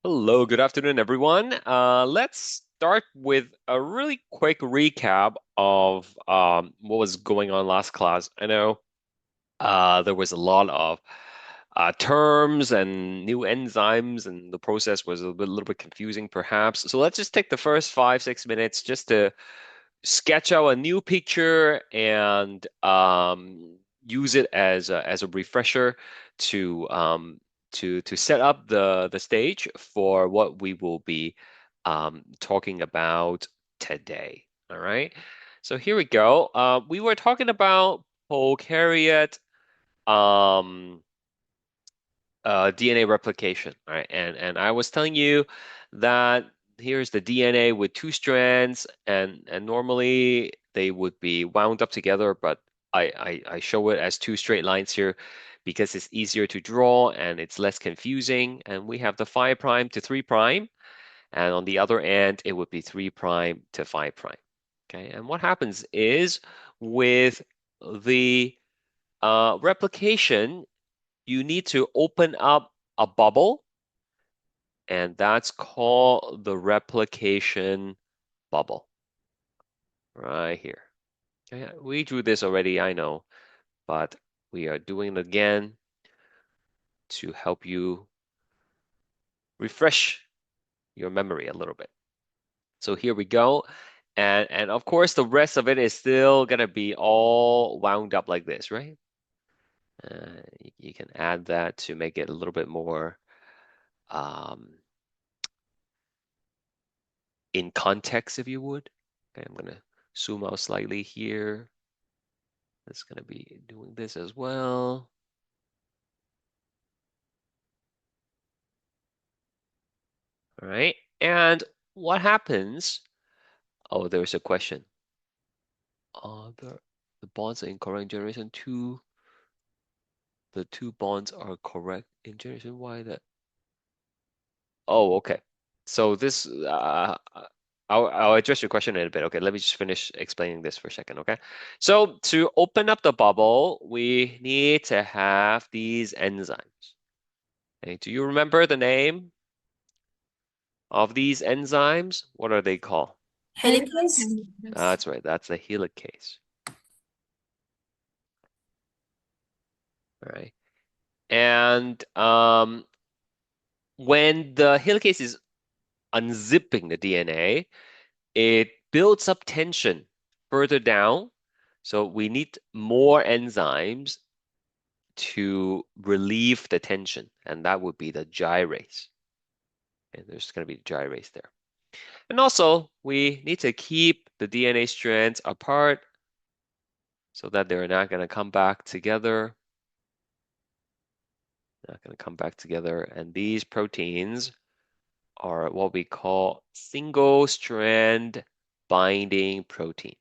Hello, good afternoon, everyone. Let's start with a really quick recap of what was going on last class. I know there was a lot of terms and new enzymes, and the process was little bit confusing, perhaps. So let's just take the first 5, 6 minutes just to sketch out a new picture and use it as a refresher to to set up the stage for what we will be talking about today. All right. So here we go. We were talking about prokaryote um, DNA replication, right? And I was telling you that here's the DNA with two strands, and normally they would be wound up together, but I show it as two straight lines here because it's easier to draw and it's less confusing. And we have the 5 prime to 3 prime, and on the other end it would be 3 prime to 5 prime. Okay, and what happens is with the replication you need to open up a bubble, and that's called the replication bubble right here. Okay, we drew this already, I know, but we are doing it again to help you refresh your memory a little bit. So here we go. And of course, the rest of it is still gonna be all wound up like this, right? You can add that to make it a little bit more um, in context, if you would. Okay, I'm gonna zoom out slightly here. It's gonna be doing this as well. All right. And what happens? Oh, there's a question. The bonds are incorrect in generation two. The two bonds are correct in generation Y. That. Oh, okay. So this, I'll address your question in a bit. Okay, let me just finish explaining this for a second. Okay. So to open up the bubble, we need to have these enzymes. Okay, do you remember the name of these enzymes? What are they called? Helicase. That's right. That's the helicase. All right. And when the helicase is unzipping the DNA, it builds up tension further down. So we need more enzymes to relieve the tension, and that would be the gyrase. And there's going to be gyrase there. And also, we need to keep the DNA strands apart so that they're not going to come back together. Not going to come back together. And these proteins are what we call single strand binding protein.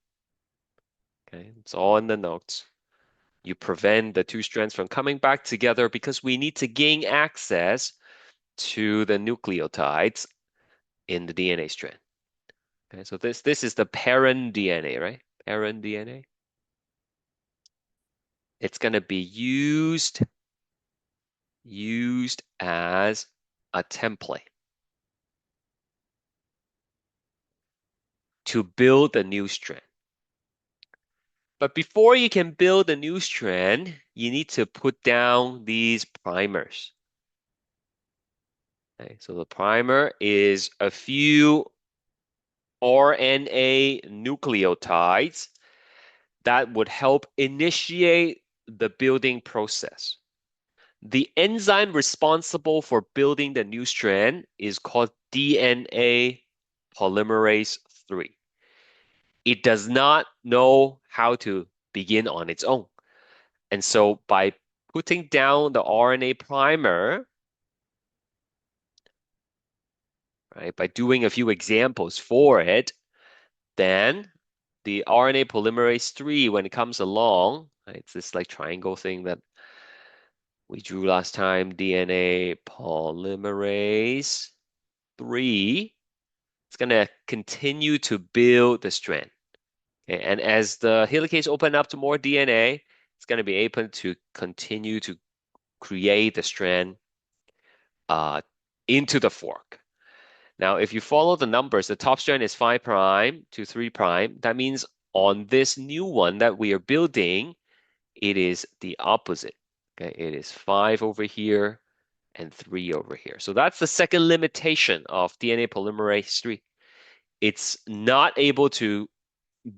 Okay, it's all in the notes. You prevent the two strands from coming back together because we need to gain access to the nucleotides in the DNA strand. Okay, so this is the parent DNA, right? Parent DNA. It's going to be used as a template to build a new strand. But before you can build a new strand, you need to put down these primers. Okay, so the primer is a few RNA nucleotides that would help initiate the building process. The enzyme responsible for building the new strand is called DNA polymerase 3. It does not know how to begin on its own. And so by putting down the RNA primer, right, by doing a few examples for it, then the RNA polymerase 3, when it comes along, right, it's this like triangle thing that we drew last time, DNA polymerase 3, it's going to continue to build the strand. Okay? And as the helicase open up to more DNA, it's going to be able to continue to create the strand, uh, into the fork. Now, if you follow the numbers, the top strand is 5 prime to 3 prime. That means on this new one that we are building, it is the opposite. Okay, it is 5 over here and 3 over here. So that's the second limitation of DNA polymerase 3. It's not able to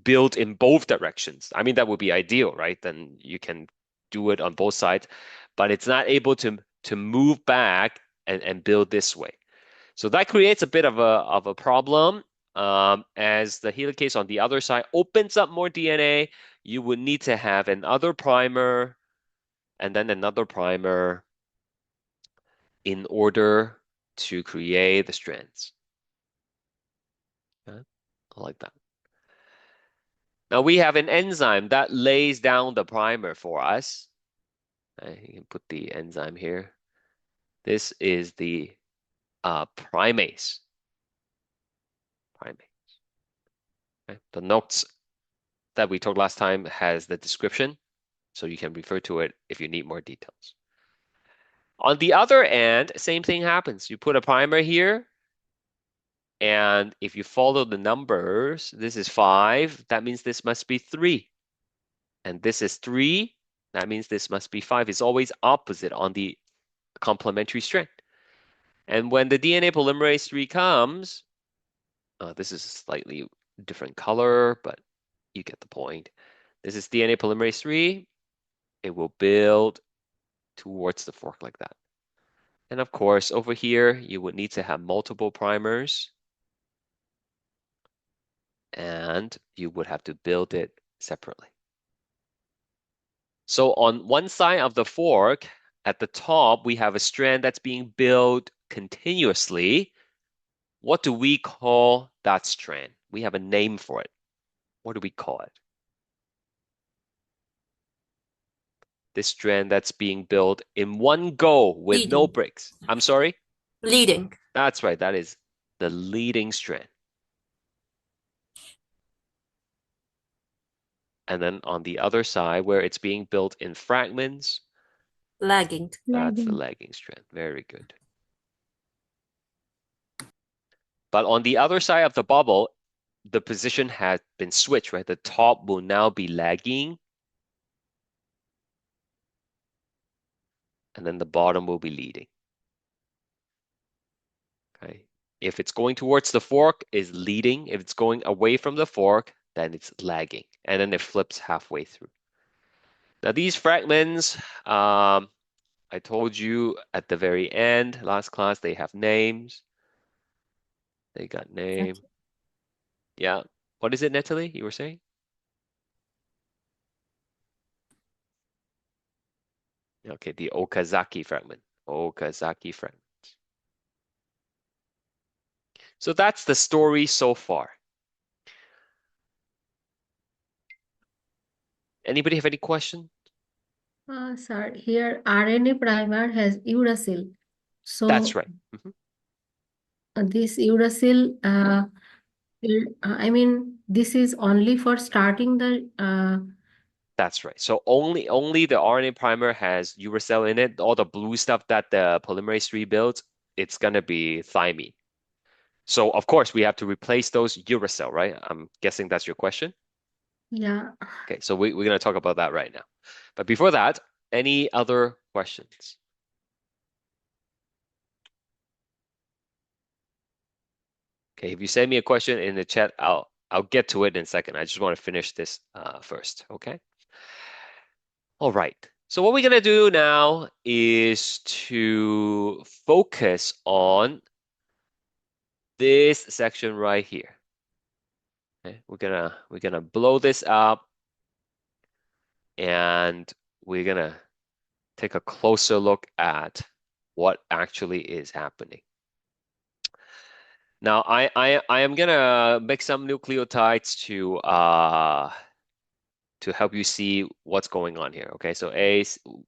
build in both directions. I mean, that would be ideal, right? Then you can do it on both sides, but it's not able to move back and build this way. So that creates a bit of a problem. As the helicase on the other side opens up more DNA, you would need to have another primer and then another primer in order to create the strands. Okay? Like that. Now we have an enzyme that lays down the primer for us. You can put the enzyme here. This is the primase. Primase. Okay? The notes that we took last time has the description, so you can refer to it if you need more details. On the other end, same thing happens. You put a primer here, and if you follow the numbers, this is 5. That means this must be 3. And this is 3. That means this must be 5. It's always opposite on the complementary strand. And when the DNA polymerase 3 comes, this is a slightly different color, but you get the point. This is DNA polymerase 3. It will build towards the fork like that. And of course, over here, you would need to have multiple primers, and you would have to build it separately. So on one side of the fork, at the top, we have a strand that's being built continuously. What do we call that strand? We have a name for it. What do we call it? This strand that's being built in one go with no Leading. breaks. I'm sorry? Leading. That's right. That is the leading strand. And then on the other side, where it's being built in fragments, Lagging. that's the Lagging. lagging strand. Very good. But on the other side of the bubble, the position has been switched, right? The top will now be lagging, and then the bottom will be leading. Okay. If it's going towards the fork, is leading. If it's going away from the fork, then it's lagging. And then it flips halfway through. Now these fragments, I told you at the very end, last class, they have names. They got name. Okay. Yeah. What is it, Natalie? You were saying? Okay, the Okazaki fragment. Okazaki fragment. So that's the story so far. Anybody have any question? Sir, here RNA primer has uracil. That's So right. Mhm. this uracil, I mean, this is only for starting the. That's right. So only the RNA primer has uracil in it. All the blue stuff that the polymerase 3 builds, it's gonna be thymine. So of course we have to replace those uracil, right? I'm guessing that's your question. Yeah. Okay, so we're gonna talk about that right now. But before that, any other questions? Okay, if you send me a question in the chat, I'll get to it in a second. I just want to finish this first, okay? All right. So what we're gonna do now is to focus on this section right here. Okay? We're gonna blow this up and we're gonna take a closer look at what actually is happening. Now, I am gonna make some nucleotides to help you see what's going on here. Okay, so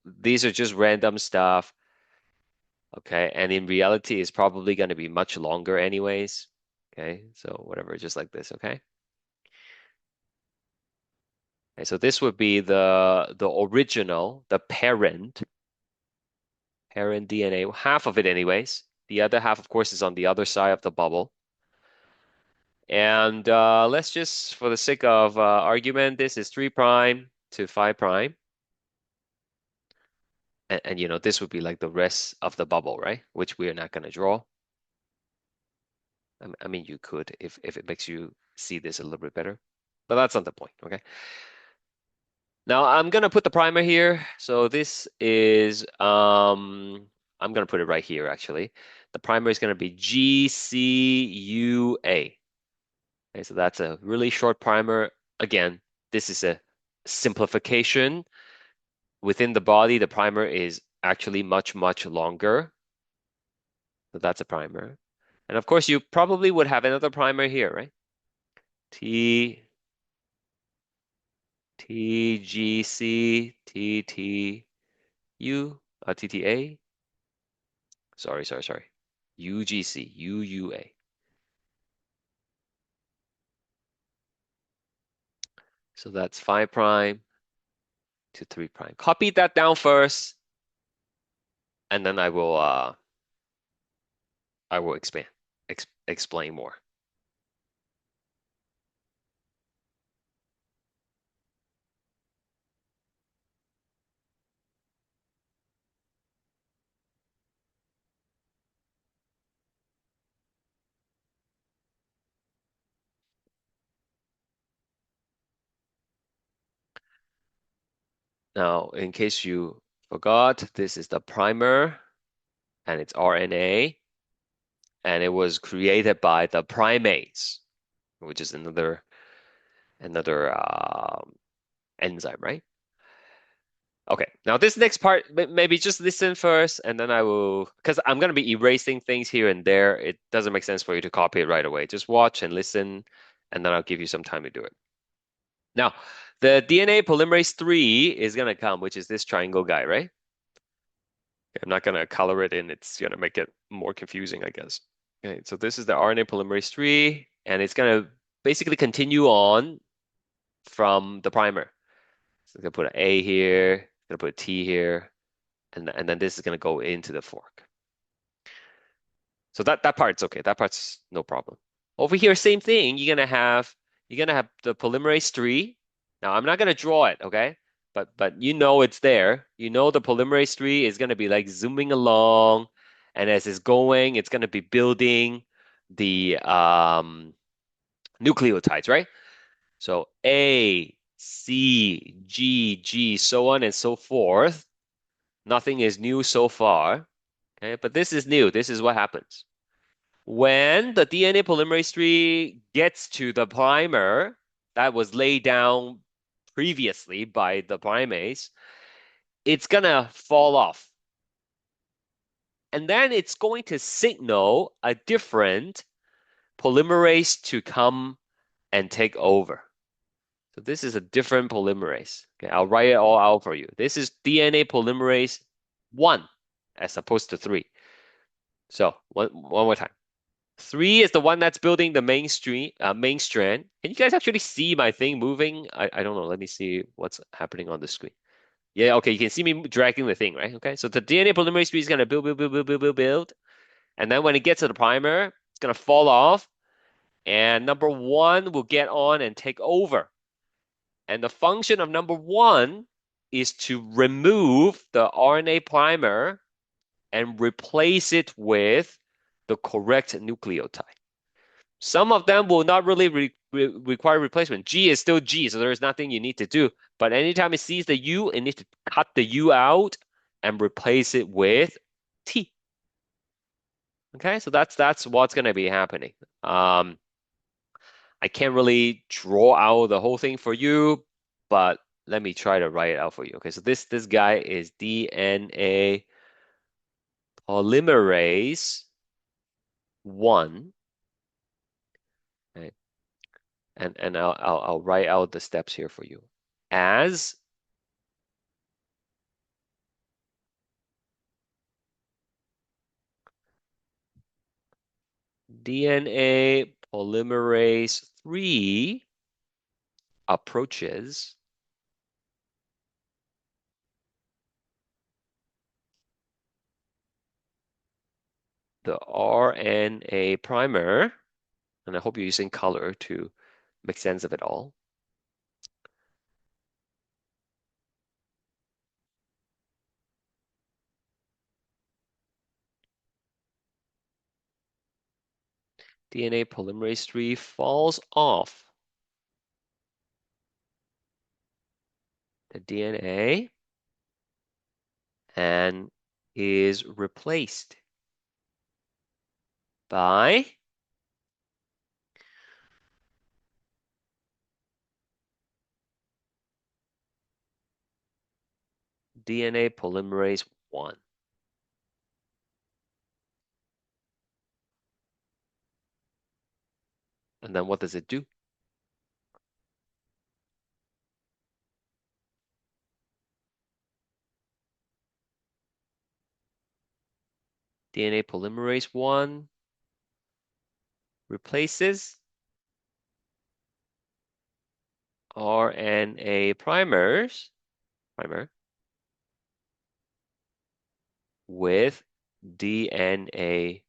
these are just random stuff. Okay, and in reality, it's probably going to be much longer anyways. Okay, so whatever, just like this. Okay. Okay, so this would be the original, the parent DNA, half of it anyways. The other half, of course, is on the other side of the bubble. And let's just, for the sake of argument, this is 3 prime to 5 prime. And you know, this would be like the rest of the bubble, right? Which we are not going to draw. I mean, you could if it makes you see this a little bit better, but that's not the point, okay? Now I'm gonna put the primer here. So this is I'm gonna put it right here actually. The primer is gonna be GCUA. Okay, so that's a really short primer. Again, this is a simplification. Within the body, the primer is actually much, much longer. So that's a primer. And of course, you probably would have another primer here, right? T T G C T T U T T A. Sorry. UGC UUA. So that's 5 prime to 3 prime. Copy that down first, and then I will expand explain more. Now, in case you forgot, this is the primer, and it's RNA, and it was created by the primates, which is another enzyme, right? Okay, now this next part, maybe just listen first, and then I will, because I'm going to be erasing things here and there. It doesn't make sense for you to copy it right away. Just watch and listen, and then I'll give you some time to do it. Now, the DNA polymerase 3 is going to come, which is this triangle guy, right? I'm not going to color it in. It's going to make it more confusing, I guess. Okay, so this is the RNA polymerase 3, and it's going to basically continue on from the primer. So I'm going to put an A here, going to put a T here, and then this is going to go into the fork. So that part's okay. That part's no problem. Over here, same thing. You're gonna have the polymerase 3. Now I'm not gonna draw it, okay? But you know it's there. You know the polymerase 3 is gonna be like zooming along, and as it's going, it's gonna be building the nucleotides, right? So A, C, G, G, so on and so forth. Nothing is new so far. Okay, but this is new. This is what happens. When the DNA polymerase 3 gets to the primer that was laid down previously by the primase, it's gonna fall off. And then it's going to signal a different polymerase to come and take over. So this is a different polymerase. Okay, I'll write it all out for you. This is DNA polymerase 1 as opposed to 3. So one more time. 3 is the one that's building the main strand. Can you guys actually see my thing moving? I don't know. Let me see what's happening on the screen. Yeah, okay, you can see me dragging the thing, right? Okay, so the DNA polymerase 3 is gonna build. And then when it gets to the primer, it's gonna fall off. And number 1 will get on and take over. And the function of number 1 is to remove the RNA primer and replace it with the correct nucleotide. Some of them will not really require replacement. G is still G, so there's nothing you need to do. But anytime it sees the U, it needs to cut the U out and replace it with T. Okay, so that's what's going to be happening. I can't really draw out the whole thing for you, but let me try to write it out for you. Okay, so this guy is DNA polymerase 1. Okay? And I'll write out the steps here for you. As DNA polymerase 3 approaches the RNA primer, and I hope you're using color to make sense of it all. DNA polymerase 3 falls off the DNA and is replaced by DNA polymerase 1. And then what does it do? DNA polymerase 1 replaces RNA primer with DNA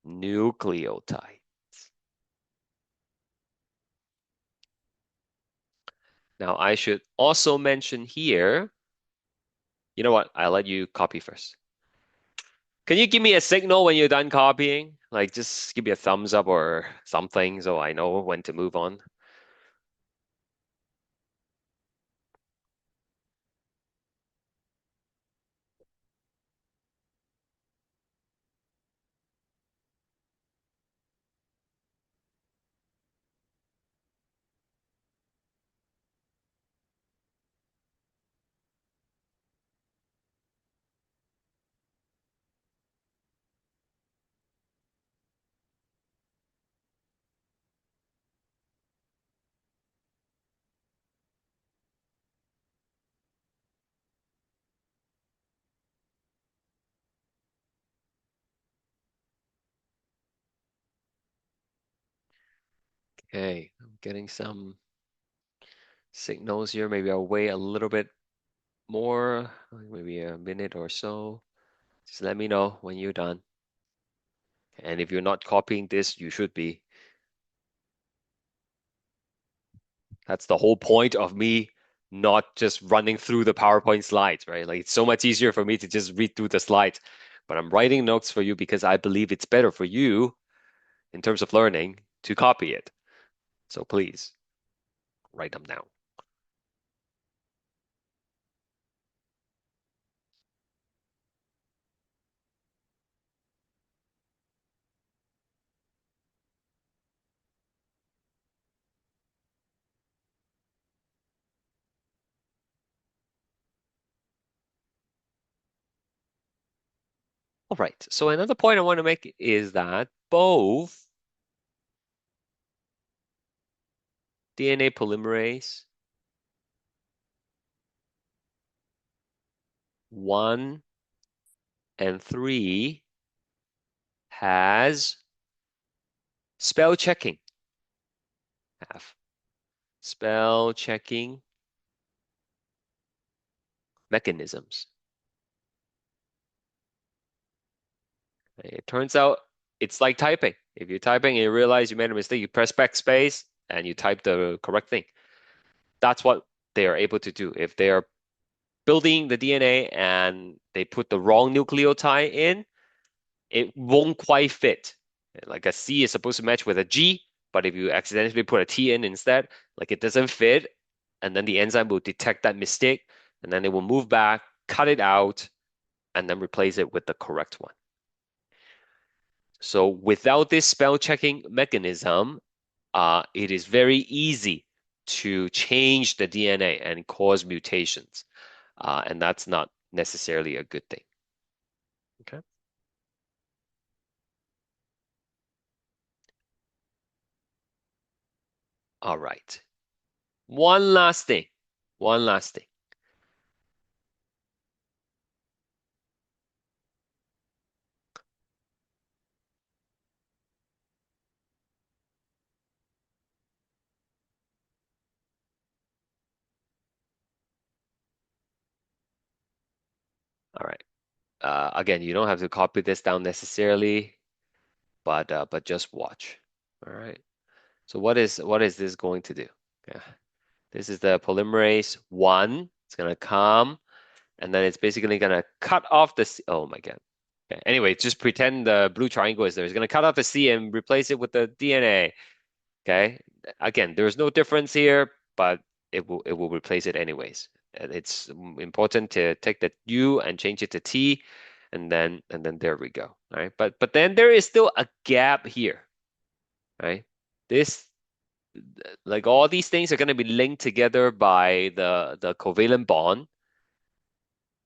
nucleotide. Now, I should also mention here, you know what? I'll let you copy first. Can you give me a signal when you're done copying? Like, just give me a thumbs up or something so I know when to move on. Okay, I'm getting some signals here. Maybe I'll wait a little bit more, like maybe a minute or so. Just let me know when you're done. And if you're not copying this, you should be. That's the whole point of me not just running through the PowerPoint slides, right? Like it's so much easier for me to just read through the slides, but I'm writing notes for you because I believe it's better for you in terms of learning to copy it. So please write them down. All right. So another point I want to make is that both DNA polymerase 1 and 3 has spell checking, have spell checking mechanisms. It turns out it's like typing. If you're typing and you realize you made a mistake, you press backspace and you type the correct thing. That's what they are able to do. If they are building the DNA and they put the wrong nucleotide in, it won't quite fit. Like a C is supposed to match with a G, but if you accidentally put a T in instead, like it doesn't fit, and then the enzyme will detect that mistake, and then it will move back, cut it out, and then replace it with the correct one. So without this spell checking mechanism, it is very easy to change the DNA and cause mutations. And that's not necessarily a good thing. Okay. All right. One last thing. One last thing. All right. Again, you don't have to copy this down necessarily, but just watch. All right. So what is this going to do? Yeah. This is the polymerase one. It's gonna come, and then it's basically gonna cut off the C. Oh my God. Okay. Anyway, just pretend the blue triangle is there. It's gonna cut off the C and replace it with the DNA. Okay. Again, there's no difference here, but it will replace it anyways. And it's important to take the U and change it to T, and then there we go. All right. But then there is still a gap here. Right. This like all these things are going to be linked together by the covalent bond.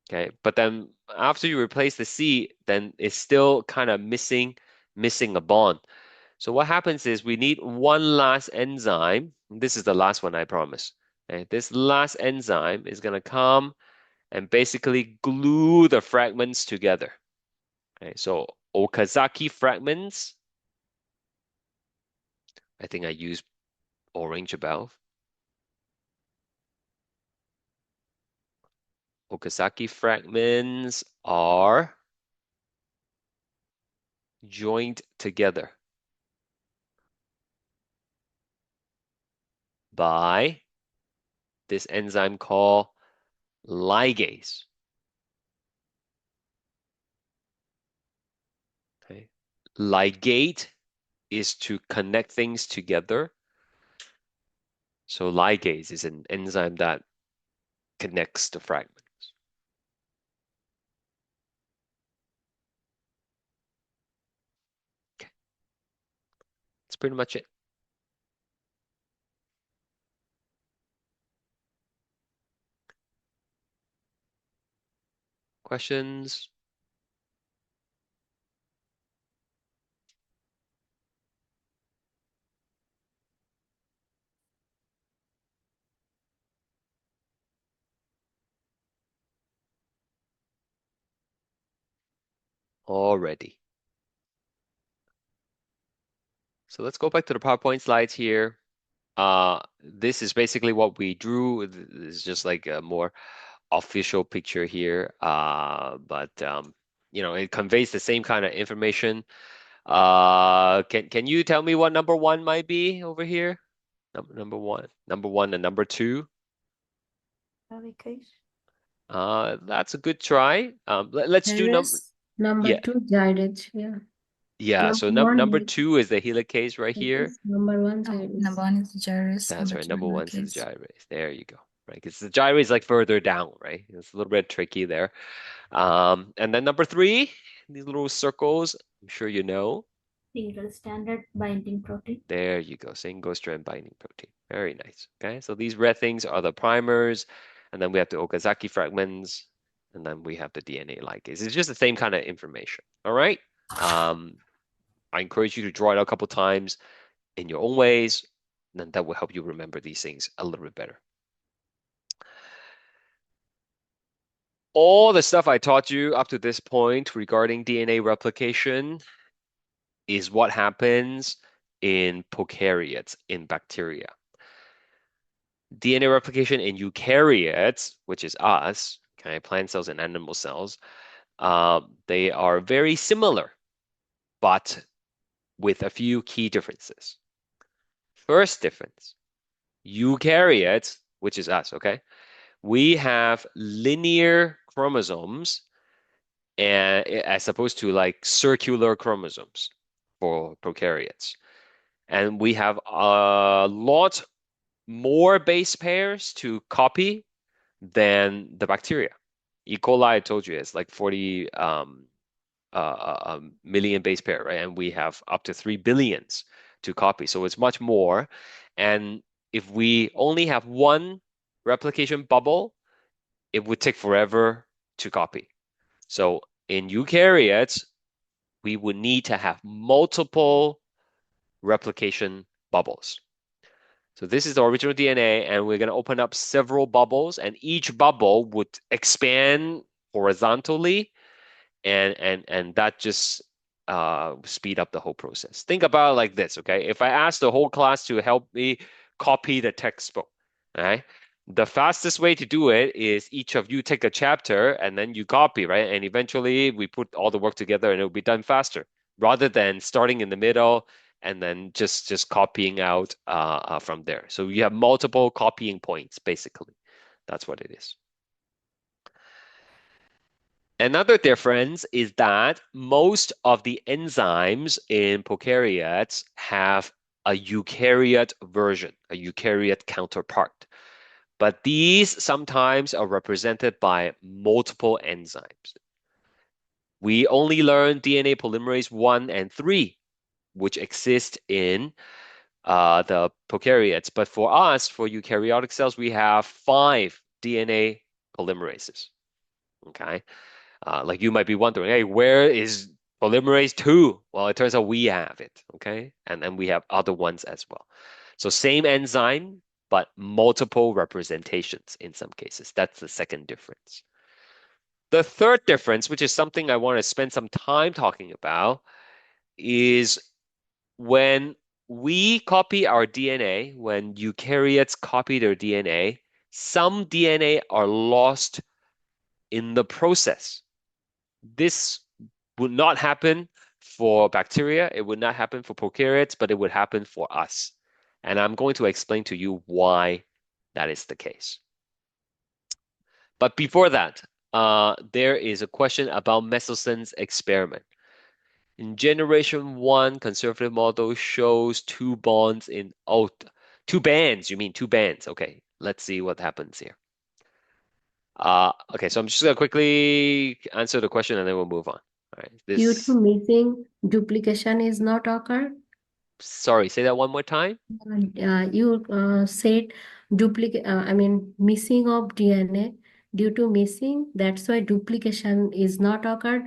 Okay. But then after you replace the C, then it's still kind of missing a bond. So what happens is we need one last enzyme. This is the last one, I promise. Okay, this last enzyme is going to come and basically glue the fragments together. Okay, so Okazaki fragments, I think I used orange above. Okazaki fragments are joined together by this enzyme called ligase. Okay. Ligate is to connect things together. So ligase is an enzyme that connects the fragments. Okay. That's pretty much it. Questions? Already. So let's go back to the PowerPoint slides here. This is basically what we drew. This is just like a more official picture here. But it conveys the same kind of information. Can you tell me what number one might be over here? Number one and number two. Helicase. That's a good try. Let's do number. Gyrus. Number Yeah, two, gyrus. Yeah. yeah. Number So number one, two is the helicase right here. gyrus. Number one, Number gyrus. one is the gyrus, That's number right. two Number one is the helicase. gyrase. There you go. Right, because the gyrase is like further down, right? It's a little bit tricky there. And then number three, these little circles. I'm sure you know. Single standard binding protein. There you go. Single strand binding protein. Very nice. Okay, so these red things are the primers, and then we have the Okazaki fragments, and then we have the DNA ligase. It's just the same kind of information. All right. I encourage you to draw it out a couple times in your own ways, and then that will help you remember these things a little bit better. All the stuff I taught you up to this point regarding DNA replication is what happens in prokaryotes, in bacteria. DNA replication in eukaryotes, which is us, okay, plant cells and animal cells, they are very similar, but with a few key differences. First difference, eukaryotes, which is us, okay, we have linear chromosomes and as opposed to like circular chromosomes for prokaryotes. And we have a lot more base pairs to copy than the bacteria. E. coli, I told you, is like 40 million base pair, right? And we have up to 3 billions to copy. So it's much more. And if we only have one replication bubble, it would take forever to copy. So in eukaryotes, we would need to have multiple replication bubbles. So this is the original DNA, and we're going to open up several bubbles, and each bubble would expand horizontally, and that just speed up the whole process. Think about it like this, okay? If I ask the whole class to help me copy the textbook, all right? The fastest way to do it is each of you take a chapter and then you copy, right? And eventually we put all the work together and it'll be done faster rather than starting in the middle and then just copying out from there. So you have multiple copying points, basically. That's what it is. Another difference is that most of the enzymes in prokaryotes have a eukaryote version, a eukaryote counterpart. But these sometimes are represented by multiple enzymes. We only learn DNA polymerase 1 and 3, which exist in the prokaryotes. But for us, for eukaryotic cells, we have 5 DNA polymerases. Okay. Like you might be wondering, hey, where is polymerase 2? Well, it turns out we have it. Okay. And then we have other ones as well. So same enzyme, but multiple representations in some cases. That's the second difference. The third difference, which is something I want to spend some time talking about, is when we copy our DNA, when eukaryotes copy their DNA, some DNA are lost in the process. This would not happen for bacteria, it would not happen for prokaryotes, but it would happen for us. And I'm going to explain to you why that is the case. But before that, there is a question about Mendelssohn's experiment. In generation one, conservative model shows two bonds in, oh, two bands. You mean two bands. Okay, let's see what happens here. Okay, so I'm just gonna quickly answer the question and then we'll move on. All right, Due to this, missing, duplication is not occurred. sorry, say that one more time. You said duplicate. I mean, missing of DNA due to missing. That's why duplication is not occurred.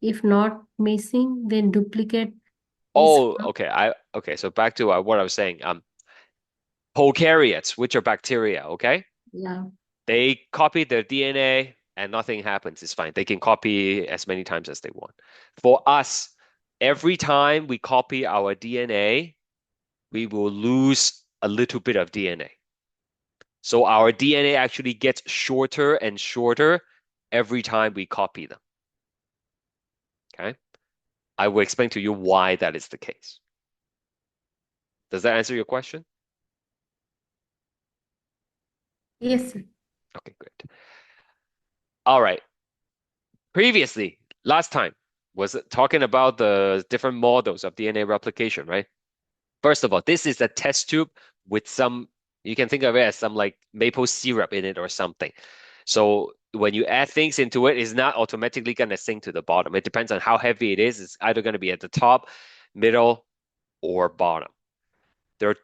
If not missing, then duplicate is Oh, found. okay. Okay. So back to what I was saying. Prokaryotes, which are bacteria. Okay, Yeah. they copy their DNA and nothing happens. It's fine. They can copy as many times as they want. For us, every time we copy our DNA, we will lose a little bit of DNA. So our DNA actually gets shorter and shorter every time we copy them. Okay. I will explain to you why that is the case. Does that answer your question? Yes. Okay, great. All right. Previously, last time was talking about the different models of DNA replication, right? First of all, this is a test tube with some, you can think of it as some like maple syrup in it or something. So when you add things into it, it's not automatically going to sink to the bottom. It depends on how heavy it is. It's either going to be at the top, middle, or bottom. There are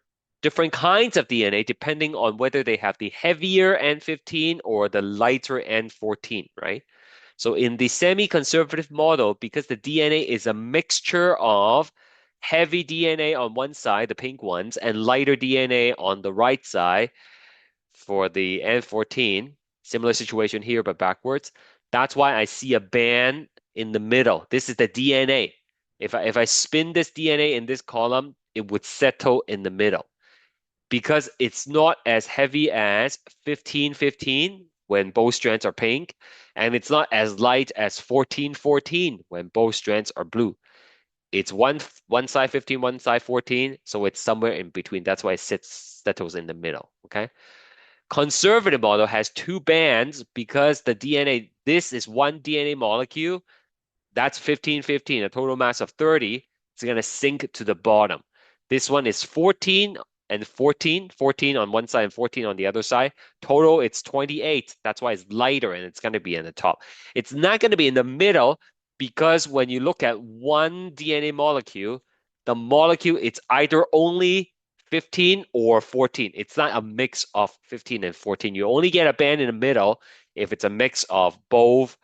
different kinds of DNA depending on whether they have the heavier N15 or the lighter N14, right? So in the semi-conservative model, because the DNA is a mixture of heavy DNA on one side, the pink ones, and lighter DNA on the right side for the N14, similar situation here, but backwards. That's why I see a band in the middle. This is the DNA. If I spin this DNA in this column, it would settle in the middle because it's not as heavy as 1515 when both strands are pink, and it's not as light as 1414 when both strands are blue. It's one side 15, one side 14, so it's somewhere in between. That's why it settles in the middle. Okay. Conservative model has two bands because the DNA, this is one DNA molecule. That's 1515, a total mass of 30. It's going to sink to the bottom. This one is 14 and 14, 14 on one side and 14 on the other side. Total, it's 28. That's why it's lighter and it's going to be in the top. It's not going to be in the middle because when you look at one DNA molecule, the molecule, it's either only 15 or 14. It's not a mix of 15 and 14. You only get a band in the middle if it's a mix of both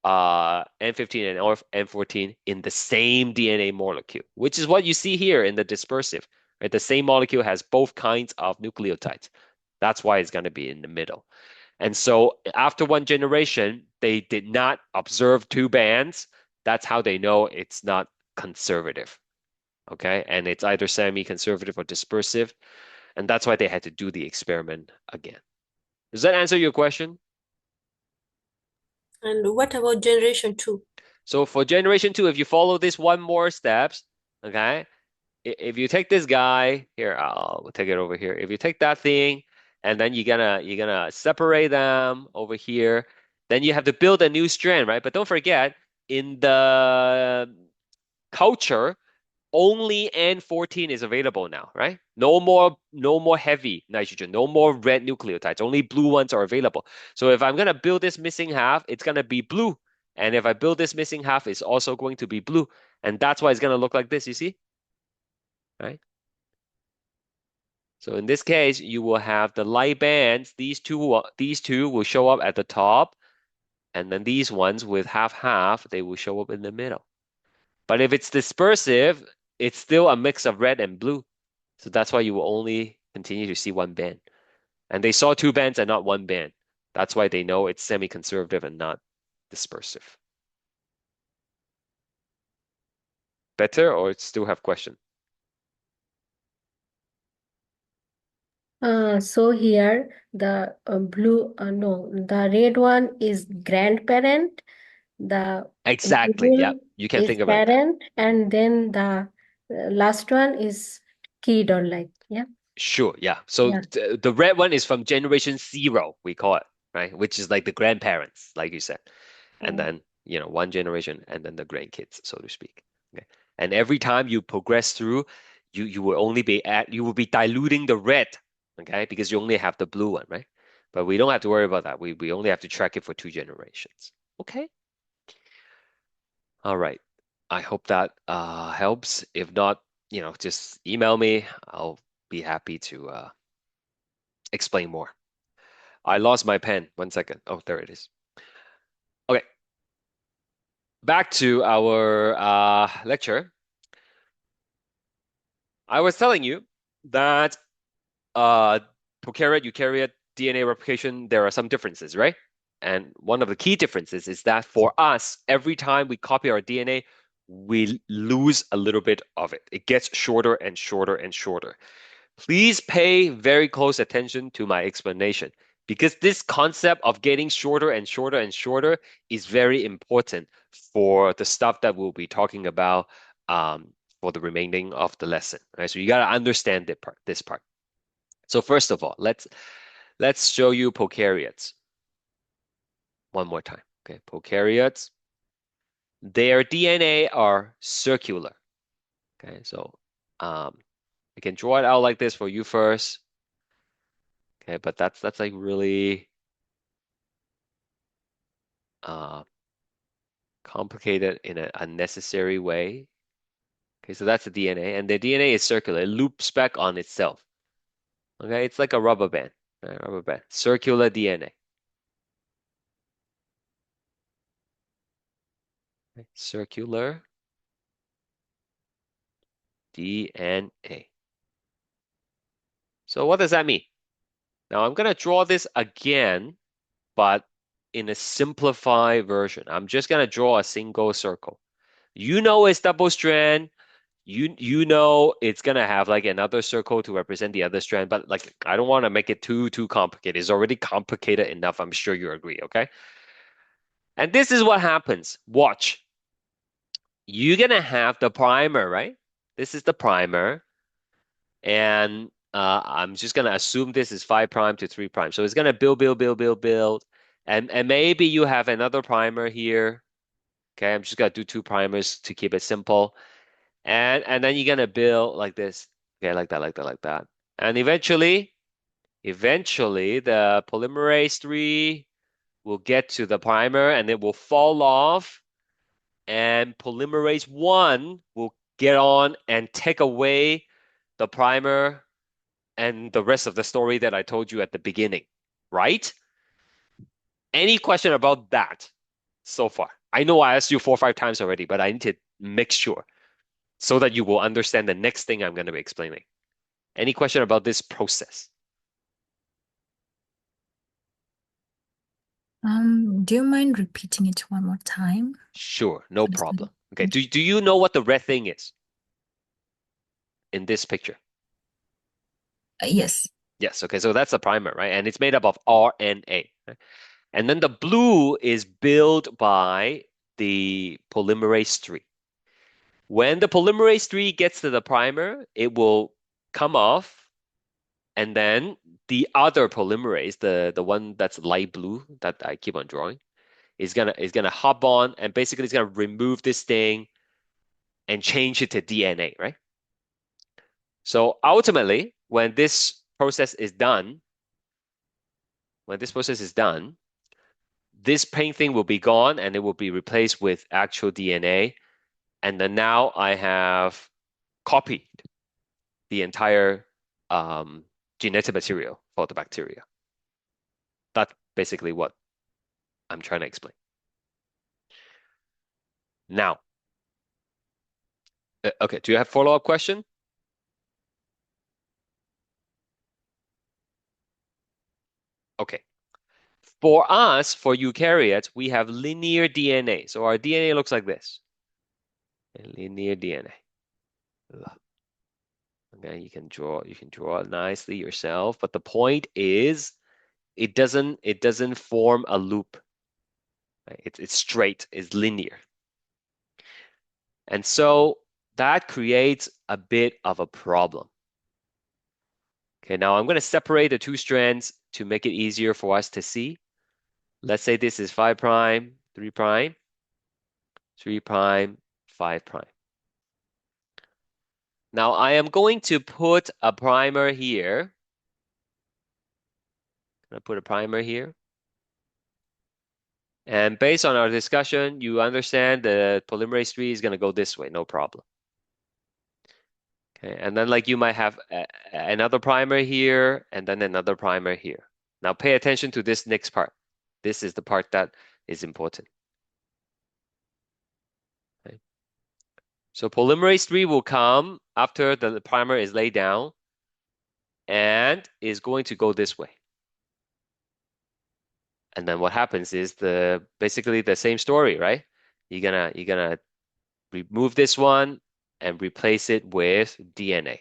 N15 and N14 in the same DNA molecule, which is what you see here in the dispersive, right? The same molecule has both kinds of nucleotides. That's why it's going to be in the middle. And so after one generation, they did not observe two bands. That's how they know it's not conservative. Okay. And it's either semi-conservative or dispersive. And that's why they had to do the experiment again. Does that answer your question? And what about generation two? So for generation two, if you follow this one more steps, okay, if you take this guy here, I'll take it over here. If you take that thing and then you're gonna separate them over here, then you have to build a new strand, right? But don't forget, in the culture, only N14 is available now, right? No more heavy nitrogen, no more red nucleotides, only blue ones are available. So if I'm gonna build this missing half, it's gonna be blue. And if I build this missing half, it's also going to be blue. And that's why it's gonna look like this, you see? Right? So in this case, you will have the light bands, these two will show up at the top, and then these ones with half half, they will show up in the middle. But if it's dispersive, it's still a mix of red and blue. So that's why you will only continue to see one band. And they saw two bands and not one band. That's why they know it's semi-conservative and not dispersive. Better or still have question? So here the blue, no, the red one is grandparent, the Exactly. Yeah, middle you can is think about that. parent, and then the last one is kid or like, yeah, Sure, yeah. So yeah. the red one is from generation zero, we call it, right? Which is like the grandparents, like you said. And Mm. then, one generation and then the grandkids, so to speak. Okay. And every time you progress through, you will only you will be diluting the red, okay? Because you only have the blue one, right? But we don't have to worry about that. We only have to track it for two generations. Okay. All right. I hope that helps. If not, just email me. I'll be happy to explain more. I lost my pen. 1 second. Oh, there it is. Okay, back to our lecture. I was telling you that uh, prokaryote, eukaryote, DNA replication, there are some differences, right? And one of the key differences is that for us, every time we copy our DNA, we lose a little bit of it. It gets shorter and shorter and shorter. Please pay very close attention to my explanation because this concept of getting shorter and shorter and shorter is very important for the stuff that we'll be talking about for the remaining of the lesson. Right? So you got to understand this part. So first of all, let's show you prokaryotes one more time. Okay, prokaryotes, their DNA are circular. Okay, so I can draw it out like this for you first. Okay, but that's like really uh, complicated in an unnecessary way. Okay, so that's the DNA, and the DNA is circular. It loops back on itself. Okay, it's like a rubber band. Right? Rubber band. Circular DNA. Right? Circular DNA. So what does that mean? Now I'm gonna draw this again, but in a simplified version. I'm just gonna draw a single circle. You know it's double strand. You know it's gonna have like another circle to represent the other strand, but like I don't want to make it too complicated. It's already complicated enough. I'm sure you agree, okay? And this is what happens. Watch. You're gonna have the primer, right? This is the primer, and I'm just gonna assume this is 5 prime to 3 prime. So it's gonna build, and maybe you have another primer here. Okay, I'm just gonna do two primers to keep it simple. And then you're gonna build like this. Okay, like that, like that, like that. And eventually the polymerase 3 will get to the primer and it will fall off, and polymerase 1 will get on and take away the primer and the rest of the story that I told you at the beginning, right? Any question about that so far? I know I asked you 4 or 5 times already, but I need to make sure so that you will understand the next thing I'm going to be explaining. Any question about this process? Do you mind repeating it one more time? Sure, no Understand. problem. Okay, Thank you. do you know what the red thing is in this picture? Yes. Yes, okay, so that's the primer, right? And it's made up of RNA. Right? And then the blue is built by the polymerase 3. When the polymerase 3 gets to the primer, it will come off, and then the other polymerase, the one that's light blue that I keep on drawing, is gonna hop on and basically it's gonna remove this thing and change it to DNA, right? So ultimately, when this process is done, this pink thing will be gone and it will be replaced with actual DNA. And then now I have copied the entire um, genetic material for the bacteria. That's basically what I'm trying to explain. Now, okay, do you have follow-up question? Okay. For us, for eukaryotes, we have linear DNA. So our DNA looks like this. Linear DNA. Ugh. Okay, you can draw it nicely yourself, but the point is it doesn't form a loop. Right? It's straight, it's linear. And so that creates a bit of a problem. Okay, now I'm going to separate the two strands to make it easier for us to see. Let's say this is 5 prime, 3 prime, 3 prime, 5 prime. Now I am going to put a primer here. I'm going to put a primer here. And based on our discussion, you understand the polymerase 3 is going to go this way, no problem. Okay, and then like you might have another primer here and then another primer here. Now pay attention to this next part. This is the part that is important. Okay. So polymerase 3 will come after the primer is laid down and is going to go this way. And then what happens is basically the same story, right? You're gonna remove this one and replace it with DNA.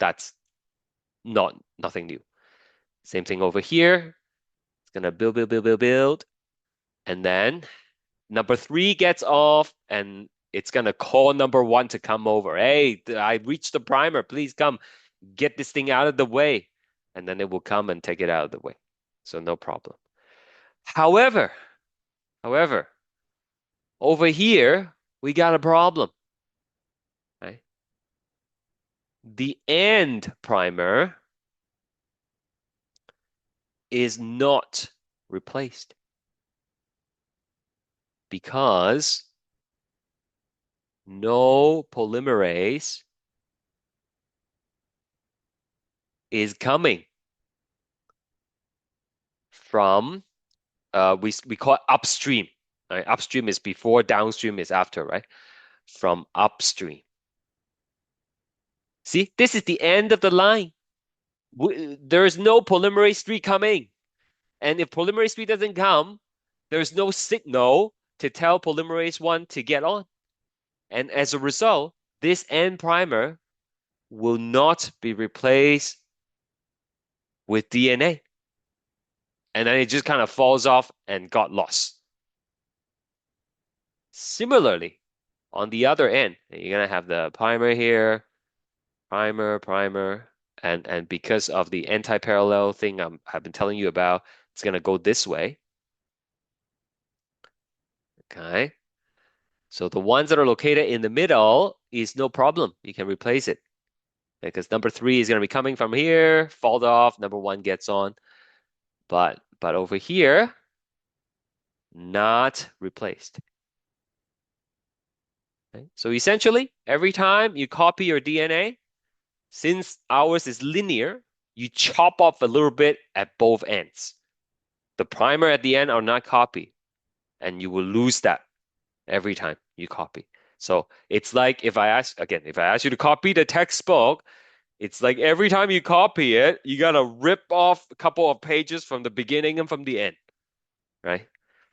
That's nothing new. Same thing over here. It's gonna build, build, build, build, build. And then number 3 gets off and it's gonna call number 1 to come over. Hey, I reached the primer. Please come get this thing out of the way. And then it will come and take it out of the way. So no problem. However, however, over here, we got a problem, right? The end primer is not replaced because no polymerase is coming from we call it upstream. Right? Upstream is before, downstream is after, right? From upstream. See, this is the end of the line. There is no polymerase 3 coming. And if polymerase 3 doesn't come, there's no signal to tell polymerase 1 to get on. And as a result, this end primer will not be replaced with DNA. And then it just kind of falls off and got lost. Similarly, on the other end, you're going to have the primer here, primer, primer, and because of the anti-parallel thing I've been telling you about, it's going to go this way. Okay. So the ones that are located in the middle is no problem. You can replace it because number 3 is going to be coming from here, fall off, number 1 gets on. But over here, not replaced. Okay? So essentially, every time you copy your DNA, since ours is linear, you chop off a little bit at both ends. The primer at the end are not copied, and you will lose that every time you copy. So it's like if I ask you to copy the textbook, it's like every time you copy it, you gotta rip off a couple of pages from the beginning and from the end, right?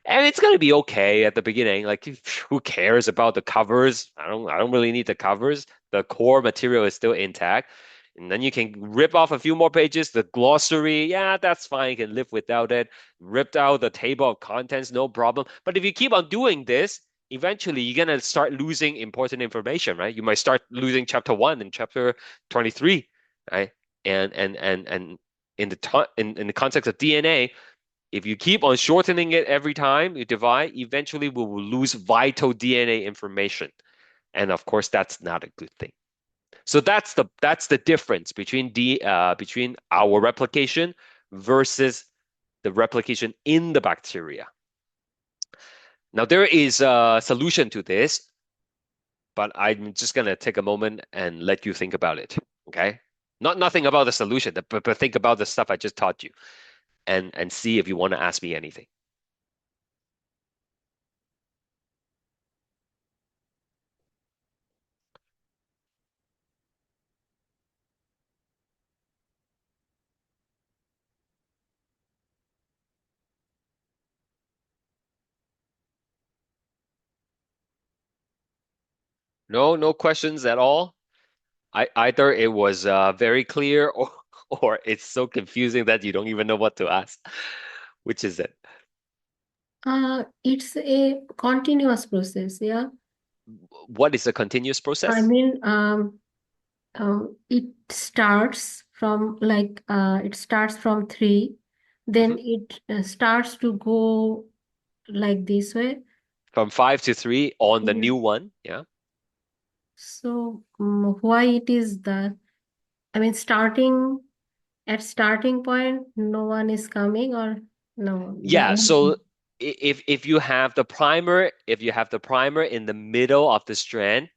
And it's gonna be okay at the beginning. Like who cares about the covers? I don't really need the covers. The core material is still intact. And then you can rip off a few more pages. The glossary, yeah, that's fine. You can live without it. Ripped out the table of contents, no problem. But if you keep on doing this, eventually you're gonna start losing important information, right? You might start losing chapter 1 and chapter 23, right? And in the context of DNA, if you keep on shortening it every time you divide, eventually we will lose vital DNA information. And of course, that's not a good thing. So that's the difference between our replication versus the replication in the bacteria. Now there is a solution to this, but I'm just gonna take a moment and let you think about it. Okay? Nothing about the solution, but think about the stuff I just taught you and see if you want to ask me anything. No, no questions at all. Either it was very clear or it's so confusing that you don't even know what to ask. Which is it? It's a continuous process, yeah. What is a continuous I process? mean, it starts from it starts from three, Mhm. then it starts to go like this way. From 5 to 3 on the Yeah. new one. Yeah. So why it is that? I mean, starting at starting point, no one is coming or no, the Yeah. So end. if you have the primer in the middle of the strand,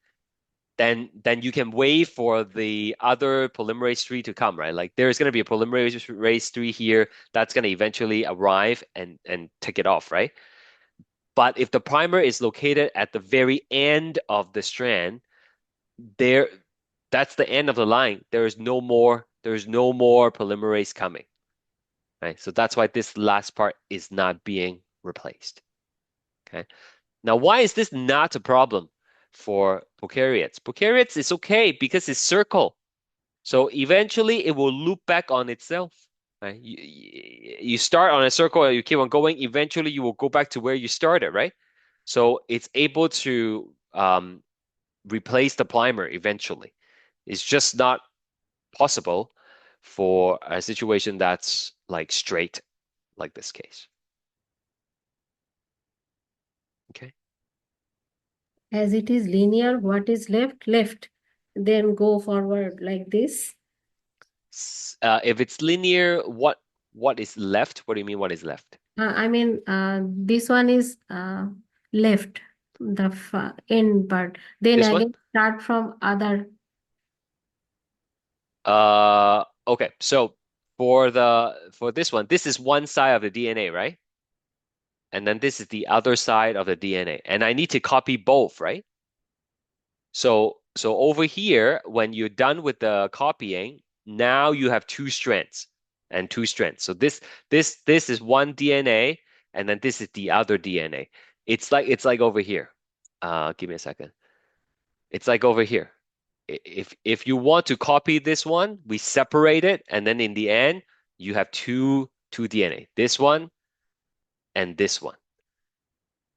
then you can wait for the other polymerase tree to come, right? Like there's going to be a polymerase tree here that's going to eventually arrive and take it off, right? But if the primer is located at the very end of the strand, there that's the end of the line. There is no more polymerase coming, right? So that's why this last part is not being replaced. Okay. Now, why is this not a problem for prokaryotes? Prokaryotes is okay because it's circle. So eventually it will loop back on itself. Right? You start on a circle and you keep on going. Eventually you will go back to where you started, right? So it's able to replace the primer eventually. It's just not possible for a situation that's like straight, like this case. Okay. As it is linear, what is left? Left. Then go forward like this. If it's linear, what is left? What do you mean what is left? I mean, this one is left, the end part. Then This one? again, start from other. Okay. So for this one, this is one side of the DNA, right? And then this is the other side of the DNA. And I need to copy both, right? So over here, when you're done with the copying, now you have two strands and two strands. So this is one DNA, and then this is the other DNA. It's like over here. Give me a second. It's like over here. If you want to copy this one, we separate it, and then in the end, you have two DNA. This one and this one.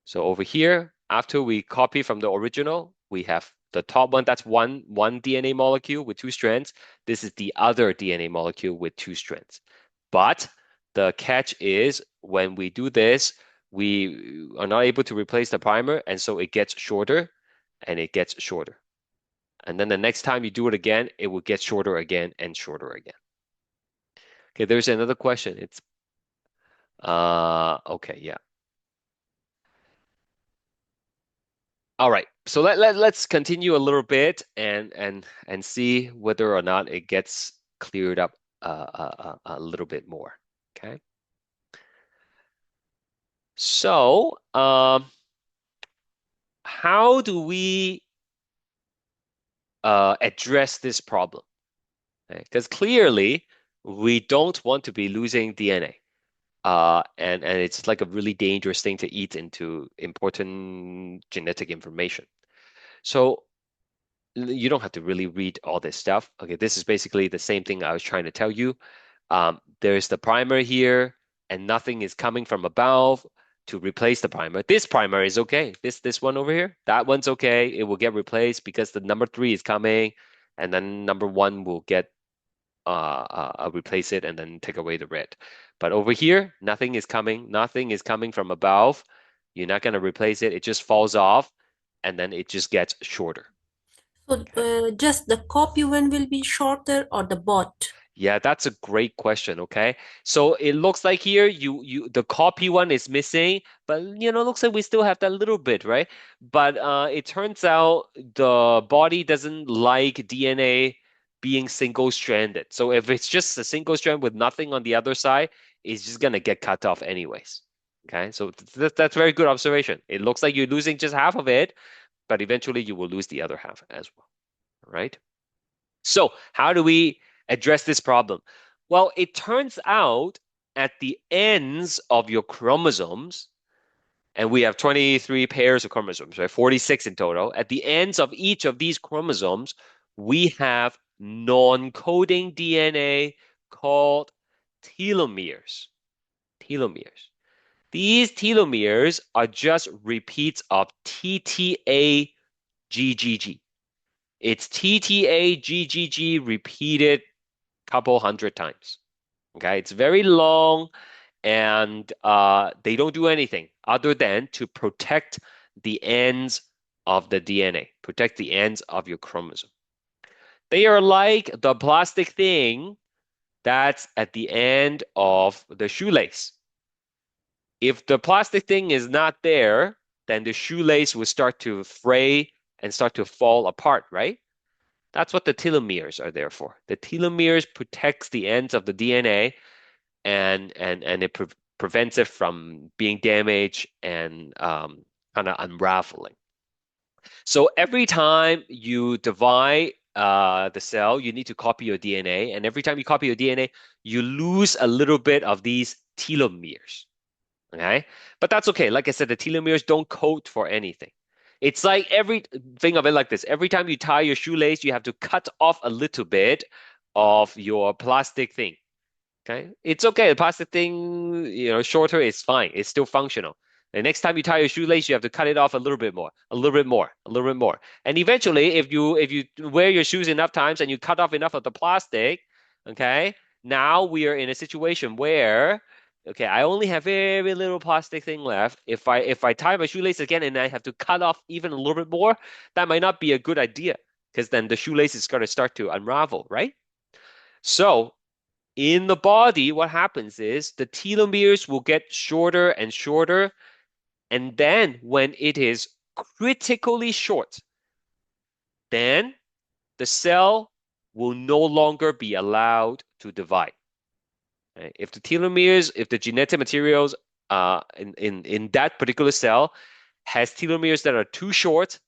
So over here, after we copy from the original, we have the top one, that's one DNA molecule with two strands. This is the other DNA molecule with two strands. But the catch is when we do this, we are not able to replace the primer, and so it gets shorter and it gets shorter. And then the next time you do it again, it will get shorter again and shorter again. Okay, there's another question. It's okay, yeah. All right. So let's continue a little bit and see whether or not it gets cleared up a little bit more. Okay. So, how do we address this problem? Because clearly we don't want to be losing DNA. And it's like a really dangerous thing to eat into important genetic information. So you don't have to really read all this stuff. Okay, this is basically the same thing I was trying to tell you. There's the primer here, and nothing is coming from above to replace the primer. This primer is okay. This one over here, that one's okay. It will get replaced because the number three is coming, and then number one will get replace it and then take away the red. But over here, nothing is coming. Nothing is coming from above. You're not going to replace it. It just falls off, and then it just gets shorter. So, Okay. just the copy one will be shorter or the bot? Yeah, that's a great question. Okay. So it looks like here the copy one is missing, but looks like we still have that little bit, right? But it turns out the body doesn't like DNA being single-stranded. So if it's just a single strand with nothing on the other side, it's just gonna get cut off anyways. Okay, so that's very good observation. It looks like you're losing just half of it, but eventually you will lose the other half as well. Right? So, how do we address this problem? Well, it turns out at the ends of your chromosomes, and we have 23 pairs of chromosomes, right? 46 in total. At the ends of each of these chromosomes, we have non-coding DNA called telomeres. Telomeres. These telomeres are just repeats of TTAGGG. It's TTAGGG repeated couple hundred times. Okay, it's very long, and they don't do anything other than to protect the ends of the DNA, protect the ends of your chromosome. They are like the plastic thing that's at the end of the shoelace. If the plastic thing is not there, then the shoelace will start to fray and start to fall apart, right? That's what the telomeres are there for. The telomeres protects the ends of the DNA and it prevents it from being damaged and kind of unraveling. So every time you divide the cell, you need to copy your DNA, and every time you copy your DNA, you lose a little bit of these telomeres. Okay, but that's okay. Like I said, the telomeres don't code for anything. It's like every think of it like this. Every time you tie your shoelace, you have to cut off a little bit of your plastic thing. Okay, it's okay. The plastic thing, shorter is fine. It's still functional. The next time you tie your shoelace, you have to cut it off a little bit more, a little bit more, a little bit more. And eventually, if you wear your shoes enough times and you cut off enough of the plastic, okay, now we are in a situation where, okay, I only have very little plastic thing left. If I tie my shoelace again and I have to cut off even a little bit more, that might not be a good idea because then the shoelace is going to start to unravel, right? So in the body, what happens is the telomeres will get shorter and shorter. And then when it is critically short, then the cell will no longer be allowed to divide. Right? If the telomeres, if the genetic materials in that particular cell has telomeres that are too short,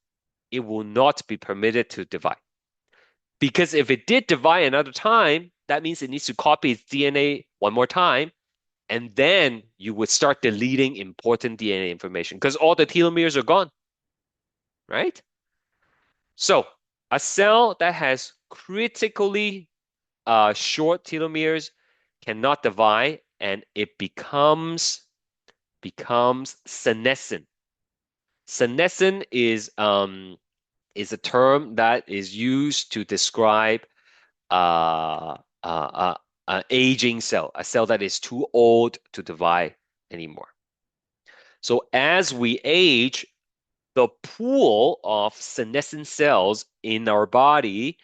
it will not be permitted to divide. Because if it did divide another time, that means it needs to copy its DNA one more time, and then you would start deleting important DNA information because all the telomeres are gone, right? So a cell that has critically short telomeres cannot divide, and it becomes senescent. Senescent is a term that is used to describe uh, uh, uh, an aging cell, a cell that is too old to divide anymore. So as we age, the pool of senescent cells in our body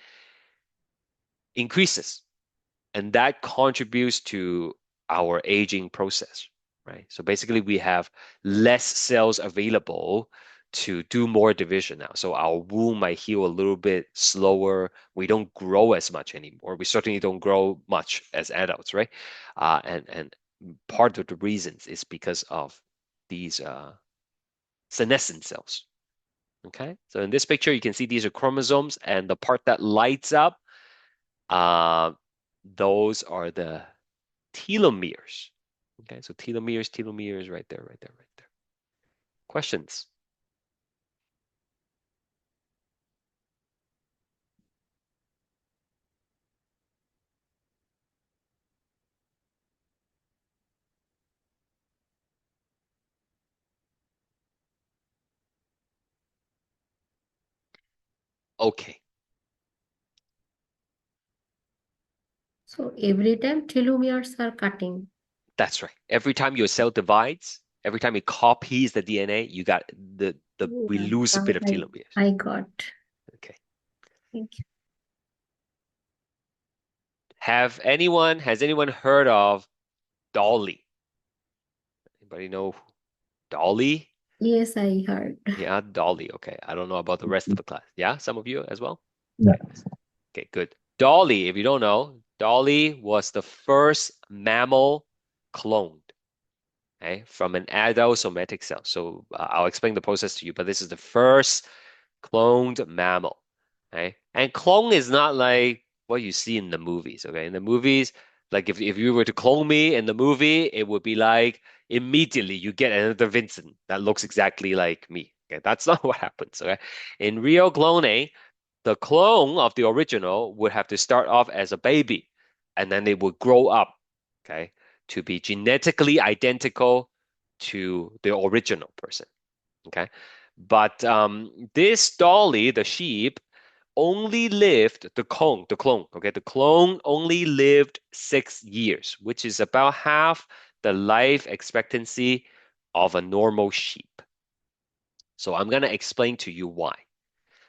increases, and that contributes to our aging process, right? So basically, we have less cells available to do more division now. So our womb might heal a little bit slower. We don't grow as much anymore. We certainly don't grow much as adults, right? And part of the reasons is because of these senescent cells. Okay, so in this picture, you can see these are chromosomes, and the part that lights up, uh, those are the telomeres. Okay, so telomeres, right there, right there, right there. Questions? Okay, So every time telomeres are cutting. that's right. Every time your cell divides, every time it copies the DNA, you got we Yeah, lose a now bit of telomeres. I got. Okay. Thank you. Has anyone heard of Dolly? Anybody know Dolly? Yes, I heard. Yeah, Dolly. Okay. I don't know about the rest of the class. Yeah, some of you as well? Yeah. Okay. Okay, good. Dolly, if you don't know, Dolly was the first mammal cloned, okay, from an adult somatic cell. So I'll explain the process to you, but this is the first cloned mammal. Okay. And clone is not like what you see in the movies. Okay. In the movies, like if you were to clone me in the movie, it would be like immediately you get another Vincent that looks exactly like me. Okay. That's not what happens. Okay. In real cloning, the clone of the original would have to start off as a baby and then they would grow up, okay, to be genetically identical to the original person. Okay. But this dolly, the sheep, only lived the clone, okay, the clone only lived 6 years, which is about half the life expectancy of a normal sheep. So I'm gonna explain to you why.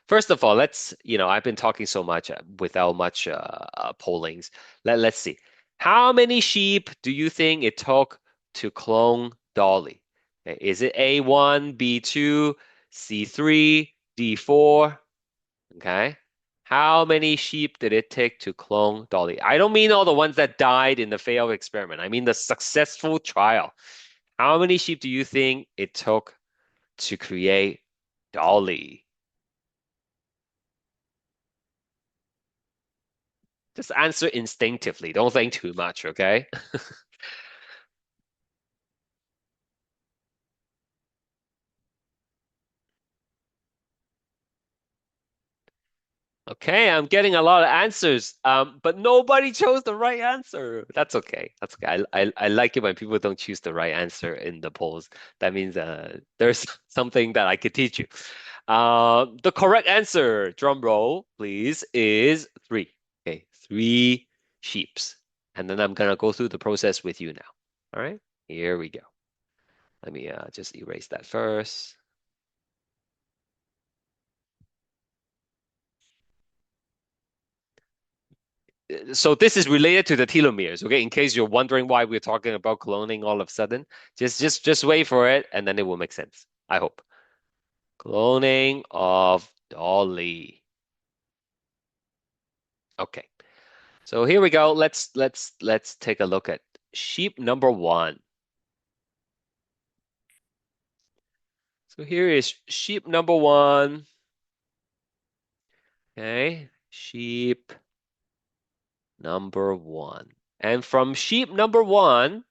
First of all, I've been talking so much without much pollings. Let's see. How many sheep do you think it took to clone Dolly? Okay, is it A1, B2, C3, D4? Okay. How many sheep did it take to clone Dolly? I don't mean all the ones that died in the failed experiment. I mean the successful trial. How many sheep do you think it took to create Dolly? Just answer instinctively. Don't think too much, okay? Okay, I'm getting a lot of answers, but nobody chose the right answer. That's okay. That's okay. I like it when people don't choose the right answer in the polls. That means there's something that I could teach you. The correct answer, drum roll, please, is three. Okay, three sheeps. And then I'm gonna go through the process with you now. All right, here we go. Let me just erase that first. So this is related to the telomeres, okay? In case you're wondering why we're talking about cloning all of a sudden, just wait for it, and then it will make sense. I hope. Cloning of Dolly. Okay. So here we go. Let's take a look at sheep number one. So here is sheep number one. Okay, sheep number one. And from sheep number one,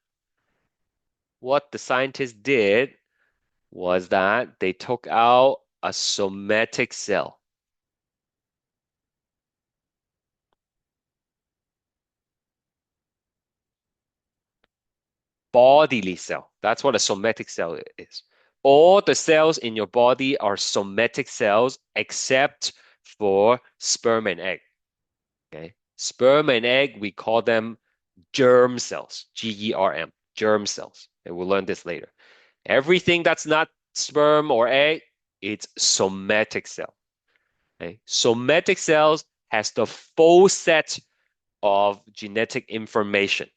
what the scientists did was that they took out a somatic cell, bodily cell. That's what a somatic cell is. All the cells in your body are somatic cells except for sperm and egg. Okay. Sperm and egg, we call them germ cells, GERM, germ cells. And we'll learn this later. Everything that's not sperm or egg, it's somatic cell. Okay. Somatic cells has the full set of genetic information.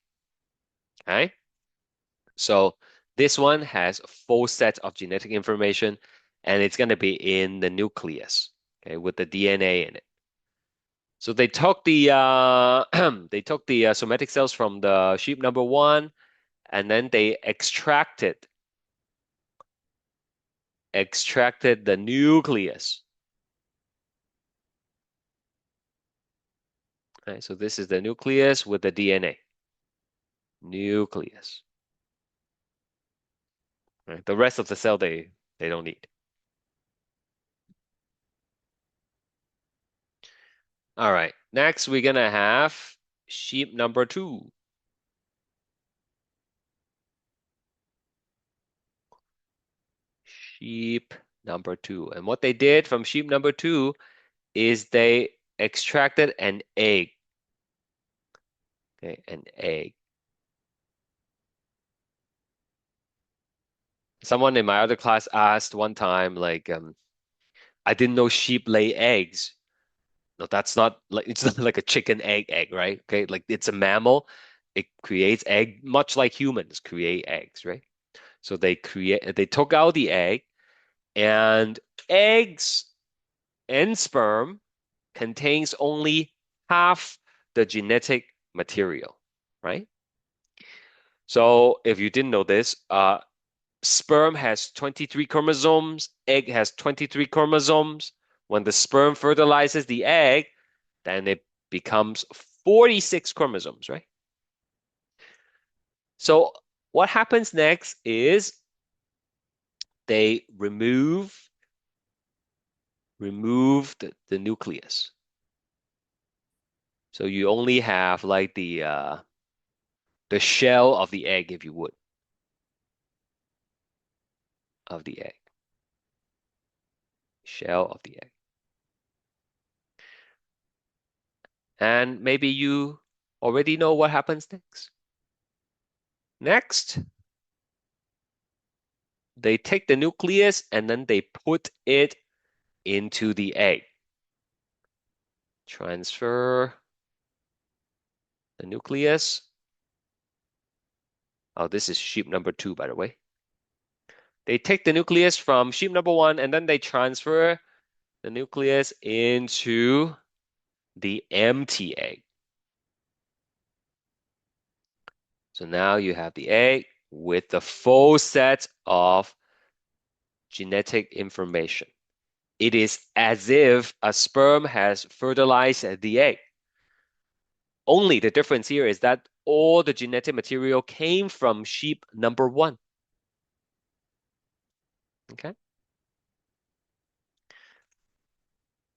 Okay. So this one has a full set of genetic information and it's going to be in the nucleus, okay, with the DNA in it. So they took the they took the somatic cells from the sheep number one and then they extracted the nucleus. Okay, so this is the nucleus with the DNA. Nucleus. Right, the rest of the cell they don't need. All right. Next, we're gonna have sheep number two. Sheep number two. And what they did from sheep number two is they extracted an egg. Okay, an egg. Someone in my other class asked one time, like, I didn't know sheep lay eggs. No, that's not like it's not like a chicken egg, right? Okay, like it's a mammal. It creates egg, much like humans create eggs, right? So they took out the egg, and eggs and sperm contains only half the genetic material, right? So if you didn't know this, sperm has 23 chromosomes, egg has 23 chromosomes. When the sperm fertilizes the egg, then it becomes 46 chromosomes, right? So what happens next is they remove the nucleus. So you only have like the shell of the egg, if you would, of the egg. Shell of the egg. And maybe you already know what happens next. Next, they take the nucleus and then they put it into the egg. Transfer the nucleus. Oh, this is sheep number 2, by the way. They take the nucleus from sheep number 1 and then they transfer the nucleus into the empty egg. So now you have the egg with the full set of genetic information. It is as if a sperm has fertilized the egg. Only the difference here is that all the genetic material came from sheep number 1. Okay.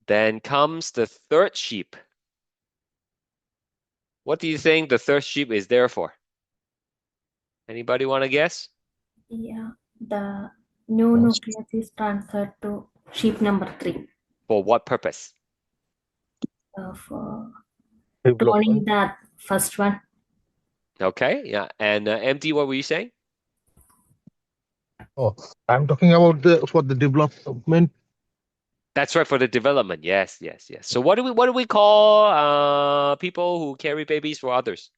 Then comes the third sheep. What do you think the third sheep is there for? Anybody want to guess? Yeah, the new Yes. nucleus is transferred to sheep number 3 For what purpose? for cloning Development. that first one. Okay, yeah. And MD, what were you saying? Oh, I'm talking about the development. That's right, for the development. Yes, yes, yes. So what do we call people who carry babies for others?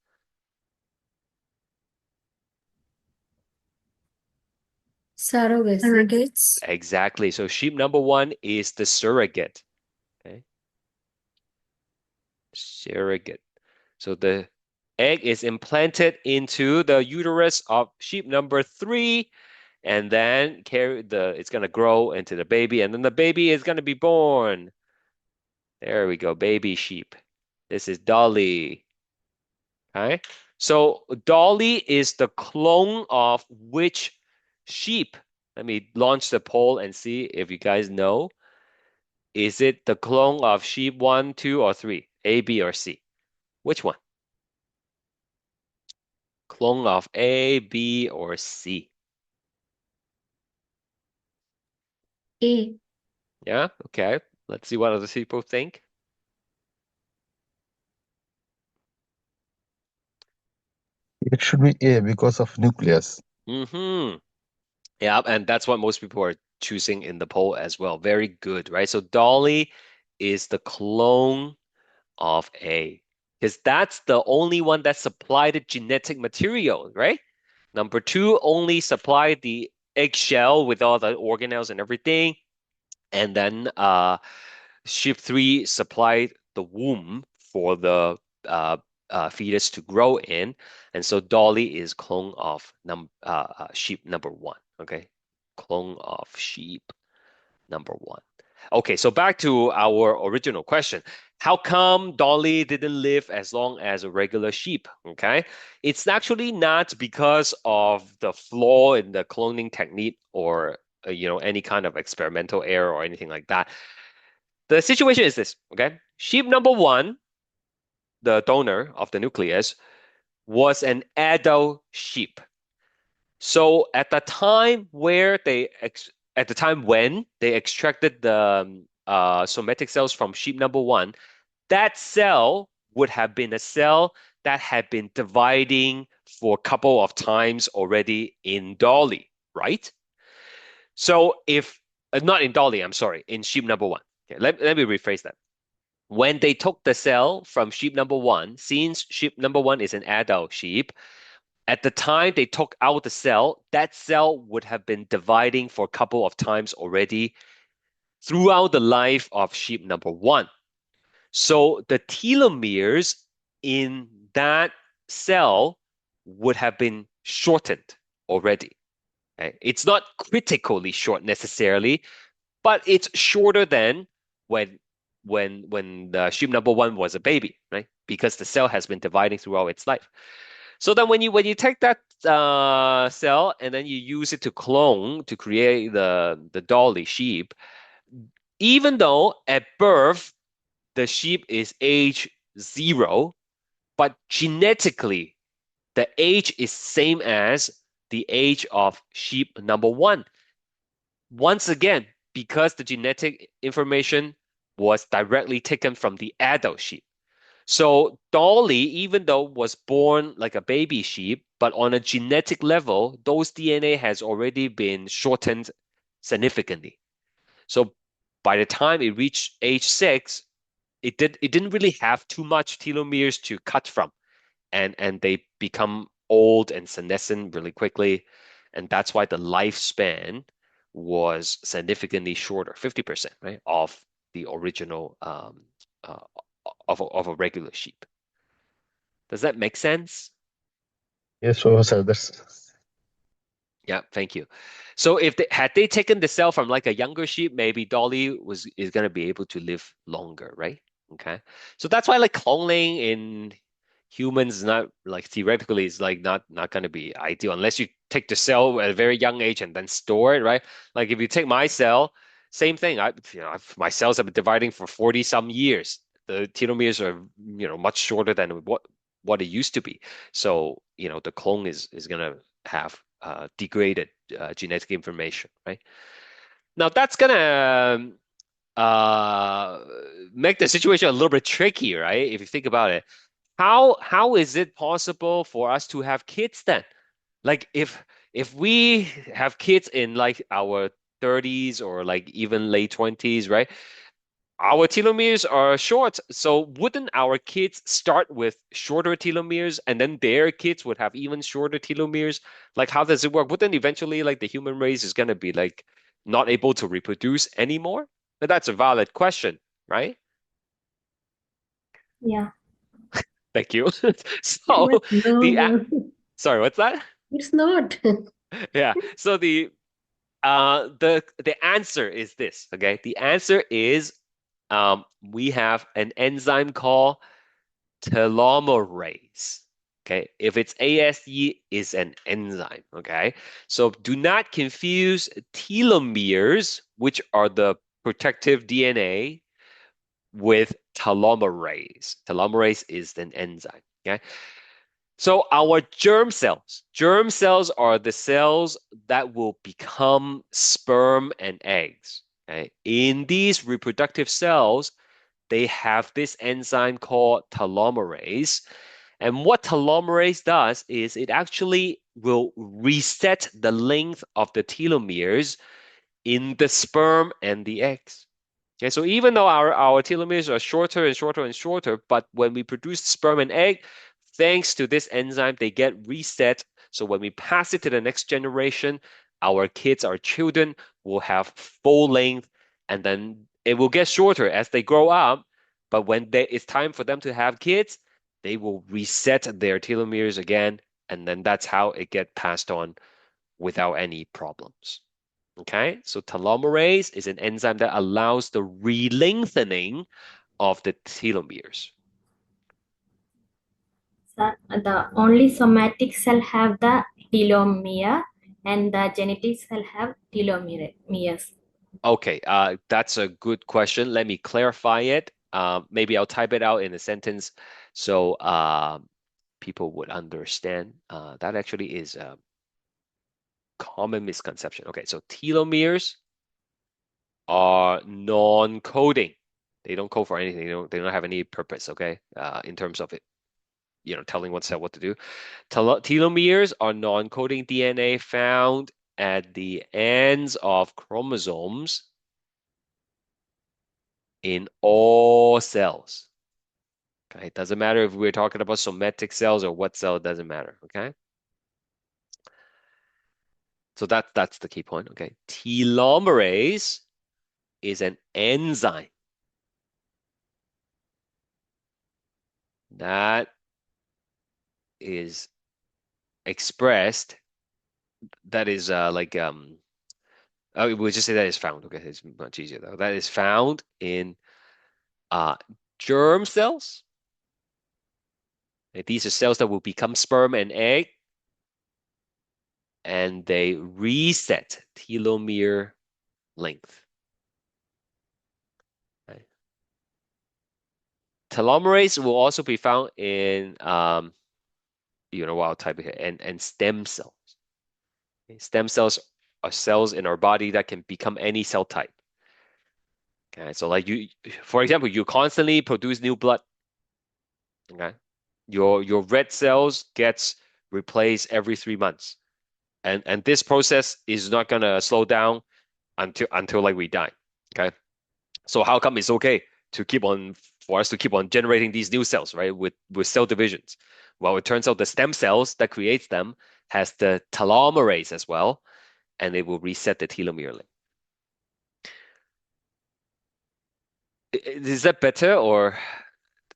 Surrogacy. Surrogates. Exactly. So sheep number 1 is the surrogate. Okay. Surrogate. So the egg is implanted into the uterus of sheep number 3, and then it's gonna grow into the baby, and then the baby is gonna be born. There we go, baby sheep. This is Dolly. Okay. So Dolly is the clone of which sheep? Let me launch the poll and see if you guys know. Is it the clone of sheep 1, 2, or 3? A, B, or C? Which one? Clone of A, B, or C? A. Yeah, okay. Let's see what other people think. It should be A because of nucleus. Mm-hmm. Yeah, and that's what most people are choosing in the poll as well. Very good, right? So Dolly is the clone of A, because that's the only one that supplied the genetic material, right? Number 2 only supplied the eggshell with all the organelles and everything. And then ship 3 supplied the womb for the uh, fetus to grow in. And so Dolly is clone of sheep number 1. Okay. Clone of sheep number 1. Okay, so back to our original question. How come Dolly didn't live as long as a regular sheep? Okay. It's actually not because of the flaw in the cloning technique or any kind of experimental error or anything like that. The situation is this, okay? Sheep number 1, the donor of the nucleus, was an adult sheep. So at the time when they extracted the somatic cells from sheep number one, that cell would have been a cell that had been dividing for a couple of times already in Dolly, right? So if not in Dolly, I'm sorry, in sheep number one. Okay, let me rephrase that. When they took the cell from sheep number one, since sheep number one is an adult sheep, at the time they took out the cell, that cell would have been dividing for a couple of times already throughout the life of sheep number one. So the telomeres in that cell would have been shortened already. Okay? It's not critically short necessarily, but it's shorter than when when the sheep number one was a baby, right? Because the cell has been dividing throughout its life. So then when you take that cell and then you use it to clone to create the dolly sheep, even though at birth the sheep is age 0, but genetically the age is same as the age of sheep number one. Once again, because the genetic information was directly taken from the adult sheep. So Dolly, even though was born like a baby sheep, but on a genetic level, those DNA has already been shortened significantly. So by the time it reached age 6, it didn't really have too much telomeres to cut from, and they become old and senescent really quickly, and that's why the lifespan was significantly shorter, 50%, right, of the original uh, of a regular sheep. Does that make sense? Yes, Professor. That's Yeah, thank you. So if they had they taken the cell from like a younger sheep, maybe Dolly is gonna be able to live longer, right? Okay. So that's why like cloning in humans is not like theoretically is like not gonna be ideal unless you take the cell at a very young age and then store it, right? Like if you take my cell, same thing. My cells have been dividing for 40 some years. The telomeres are, much shorter than what it used to be. So, the clone is gonna have degraded genetic information, right? Now that's gonna uh, make the situation a little bit tricky, right? If you think about it, how is it possible for us to have kids then? Like if we have kids in like our 30s or like even late 20s, right? Our telomeres are short, so wouldn't our kids start with shorter telomeres and then their kids would have even shorter telomeres? Like, how does it work? Wouldn't eventually, like, the human race is going to be like not able to reproduce anymore? But that's a valid question, right? Yeah. Thank you. So But no, the no, sorry, what's that? it's not. Yeah. So the answer is this, okay? The answer is we have an enzyme called telomerase. Okay, if it's ASE is an enzyme. Okay, so do not confuse telomeres, which are the protective DNA, with telomerase. Telomerase is an enzyme. Okay, so our germ cells are the cells that will become sperm and eggs. Okay, in these reproductive cells, they have this enzyme called telomerase. And what telomerase does is it actually will reset the length of the telomeres in the sperm and the eggs. Okay, so even though our telomeres are shorter and shorter and shorter, but when we produce sperm and egg, thanks to this enzyme, they get reset. So when we pass it to the next generation, our kids, our children will have full length, and then it will get shorter as they grow up. But when it's time for them to have kids, they will reset their telomeres again, and then that's how it get passed on without any problems. Okay, so telomerase is an enzyme that allows the re-lengthening of the telomeres. So the only somatic cell have the telomere and the genetic cell have telomeres. Okay, that's a good question. Let me clarify it. Maybe I'll type it out in a sentence so people would understand. That actually is a common misconception. Okay, so telomeres are non-coding. They don't code for anything. They don't have any purpose, okay? In terms of it, telling one cell what to do. Telomeres are non-coding DNA found at the ends of chromosomes in all cells. Okay, it doesn't matter if we're talking about somatic cells or what cell, it doesn't matter. Okay. So that's the key point. Okay. Telomerase is an enzyme that is expressed, that is we'll just say that is found. Okay, it's much easier though. That is found in uh germ cells. And these are cells that will become sperm and egg, and they reset telomere length. Right? Telomerase will also be found in wild type here, and stem cells. Okay? Stem cells are cells in our body that can become any cell type. Okay, so like for example, you constantly produce new blood. Okay, your red cells gets replaced every 3 months, and this process is not gonna slow down until like we die. Okay, so how come it's okay to keep on for us to keep on generating these new cells, right? With cell divisions. Well, it turns out the stem cells that creates them has the telomerase as well, and it will reset the telomere length. Is that better, or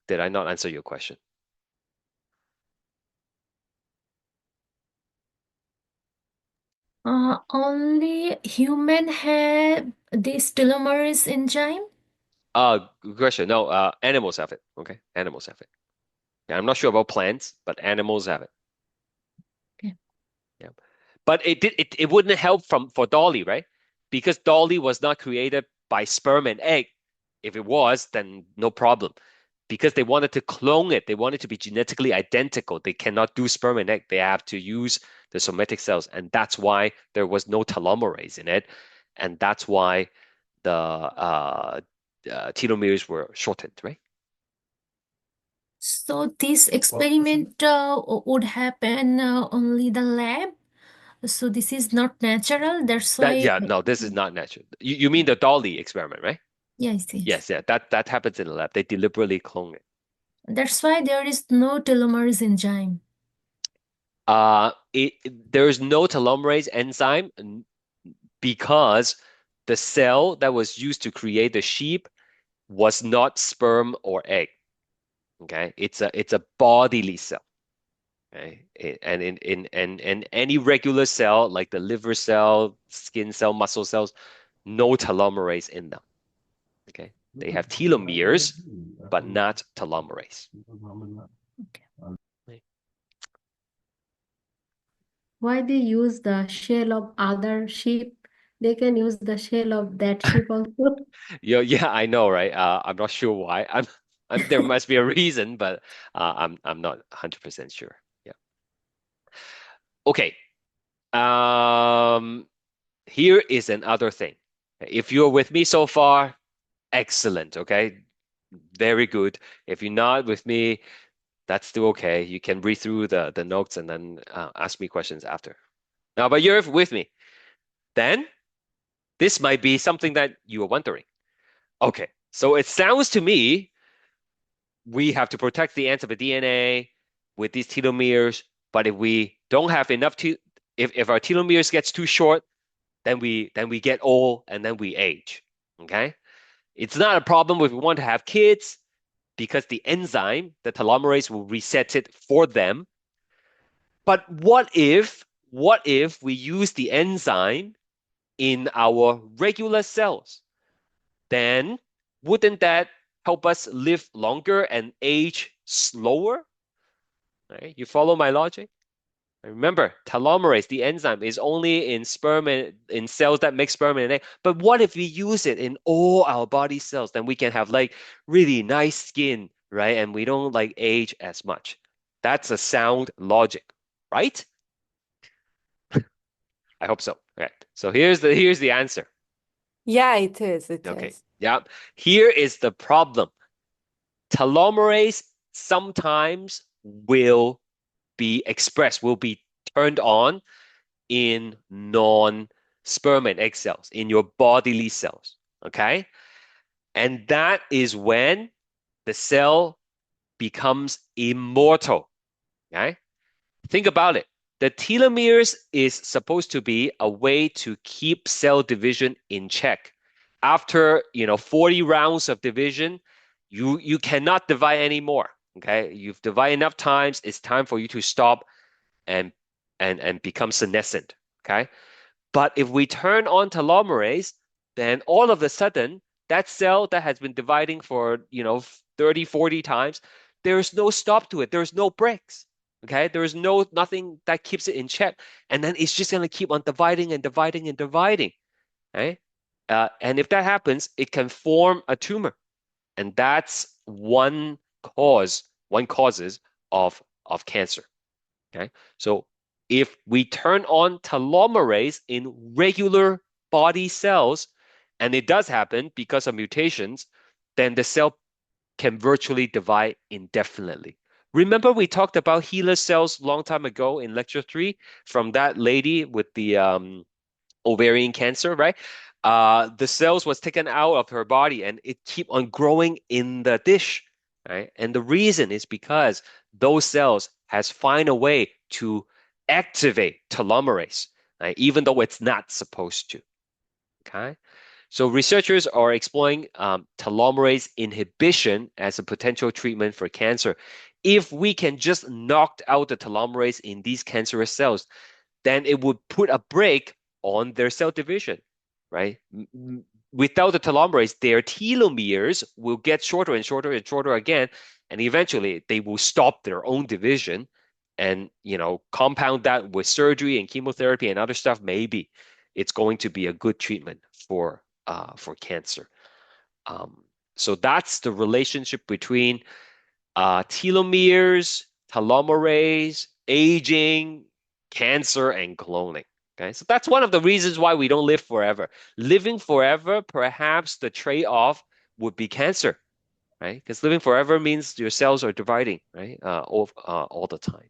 did I not answer your question? Only human have this telomerase enzyme? Good question. No, animals have it. Okay, animals have it. Yeah, I'm not sure about plants, but animals have it. Okay. Yeah. But it wouldn't help for Dolly, right? Because Dolly was not created by sperm and egg. If it was, then no problem. Because they wanted to clone it, they wanted to be genetically identical. They cannot do sperm and egg. They have to use the somatic cells, and that's why there was no telomerase in it, and that's why the telomeres were shortened, right? So this experiment would happen only the lab. So this is not natural. That's why. Yeah, no, this is not natural. You mean the Dolly experiment, right? Yes, yes. Yes, yeah, that happens in the lab. They deliberately clone it. That's why there is no telomerase enzyme. There's no telomerase enzyme because the cell that was used to create the sheep was not sperm or egg. Okay, it's a bodily cell. Okay, and in any regular cell like the liver cell, skin cell, muscle cells, no telomerase in them. Okay, they have telomeres, but not telomerase. Okay. Why they use the shell of other sheep? They can use the shell of that sheep also. Yeah, I know, right? I'm not sure why. There must be a reason, but I'm not 100% sure. Yeah. Okay. Um, Here is another thing. If you're with me so far, excellent. Okay, very good. If you're not with me, that's still okay. You can read through the notes and then ask me questions after. Now, but you're with me, then this might be something that you are wondering. Okay, so it sounds to me we have to protect the ends of the DNA with these telomeres, but if we don't have enough if our telomeres gets too short, then we get old and then we age. Okay? It's not a problem if we want to have kids because the enzyme, the telomerase, will reset it for them. But what if we use the enzyme in our regular cells? Then wouldn't that help us live longer and age slower? Right? You follow my logic? Remember, telomerase, the enzyme, is only in sperm and in cells that make sperm and egg. But what if we use it in all our body cells? Then we can have like really nice skin, right? And we don't like age as much. That's a sound logic, right? I hope so. Okay. So here's the answer. Yeah, it is. It Okay, is. yeah. Here is the problem. Telomerase sometimes will be expressed, will be turned on in non-sperm and egg cells, in your bodily cells. Okay? And that is when the cell becomes immortal. Okay? Think about it. The telomeres is supposed to be a way to keep cell division in check. After, 40 rounds of division, you cannot divide anymore. Okay? You've divided enough times, it's time for you to stop and and become senescent. Okay? But if we turn on telomerase, then all of a sudden, that cell that has been dividing for, 30, 40 times, there's no stop to it. There's no breaks. Okay? There's nothing that keeps it in check. And then it's just going to keep on dividing and dividing and dividing. Okay? And if that happens, it can form a tumor. And that's one causes of cancer. Okay. So if we turn on telomerase in regular body cells, and it does happen because of mutations, then the cell can virtually divide indefinitely. Remember we talked about HeLa cells long time ago in lecture 3 from that lady with the ovarian cancer, right? The cells was taken out of her body and it keep on growing in the dish, right? And the reason is because those cells has find a way to activate telomerase, right? Even though it's not supposed to. Okay. So researchers are exploring telomerase inhibition as a potential treatment for cancer. If we can just knock out the telomerase in these cancerous cells, then it would put a brake on their cell division, right? Without the telomerase, their telomeres will get shorter and shorter and shorter again, and eventually they will stop their own division. And compound that with surgery and chemotherapy and other stuff, maybe it's going to be a good treatment for cancer. Um, so that's the relationship between telomeres, telomerase, aging, cancer, and cloning. Okay, so that's one of the reasons why we don't live forever. Living forever, perhaps the trade-off would be cancer, right? Because living forever means your cells are dividing, right? All the time.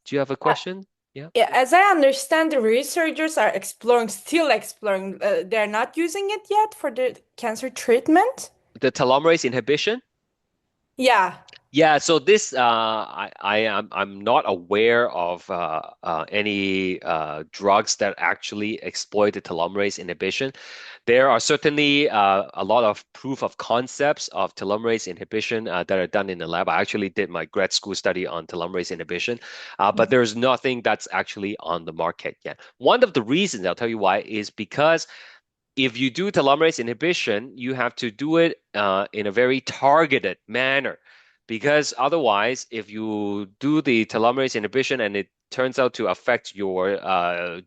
Do you have a Uh, question? Yeah. yeah, as I understand, the researchers are still exploring. They're not using it yet for the cancer treatment. The telomerase inhibition. Yeah. Yeah, so this I'm not aware of any drugs that actually exploit the telomerase inhibition. There are certainly a lot of proof of concepts of telomerase inhibition that are done in the lab. I actually did my grad school study on telomerase inhibition, but Mhm. there's nothing that's actually on the market yet. One of the reasons, I'll tell you why, is because if you do telomerase inhibition, you have to do it in a very targeted manner. Because otherwise, if you do the telomerase inhibition and it turns out to affect your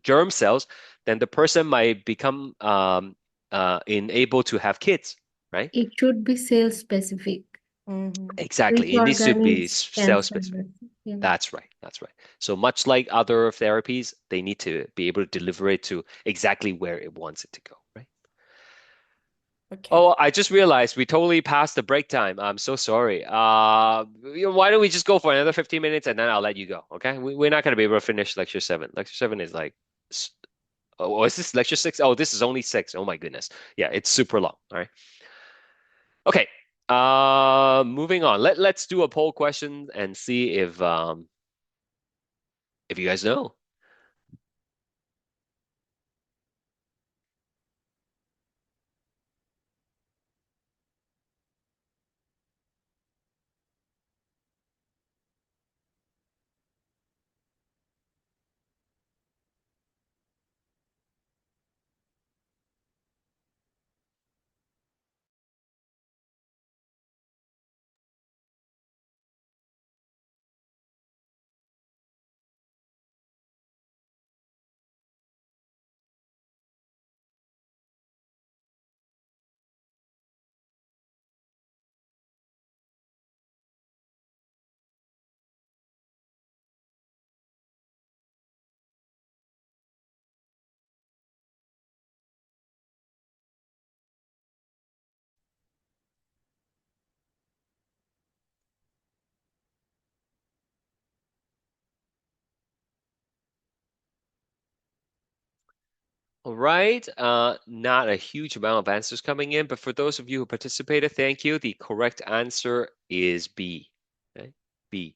germ cells, then the person might become unable to have kids, right? It should be cell specific. Mhm. Which Exactly. It needs to organ be is cell cancer? specific. Yeah. That's right. That's right. So much like other therapies, they need to be able to deliver it to exactly where it wants it to go, right? Okay. Oh, I just realized we totally passed the break time. I'm so sorry. Why don't we just go for another 15 minutes and then I'll let you go, okay? We're not going to be able to finish lecture 7. Lecture 7 is like, oh, is this lecture 6? Oh, this is only 6. Oh my goodness. Yeah, it's super long. All right. Okay. Moving on. Let's do a poll question and see if you guys know. All right. Not a huge amount of answers coming in, but for those of you who participated, thank you. The correct answer is B. Okay? B.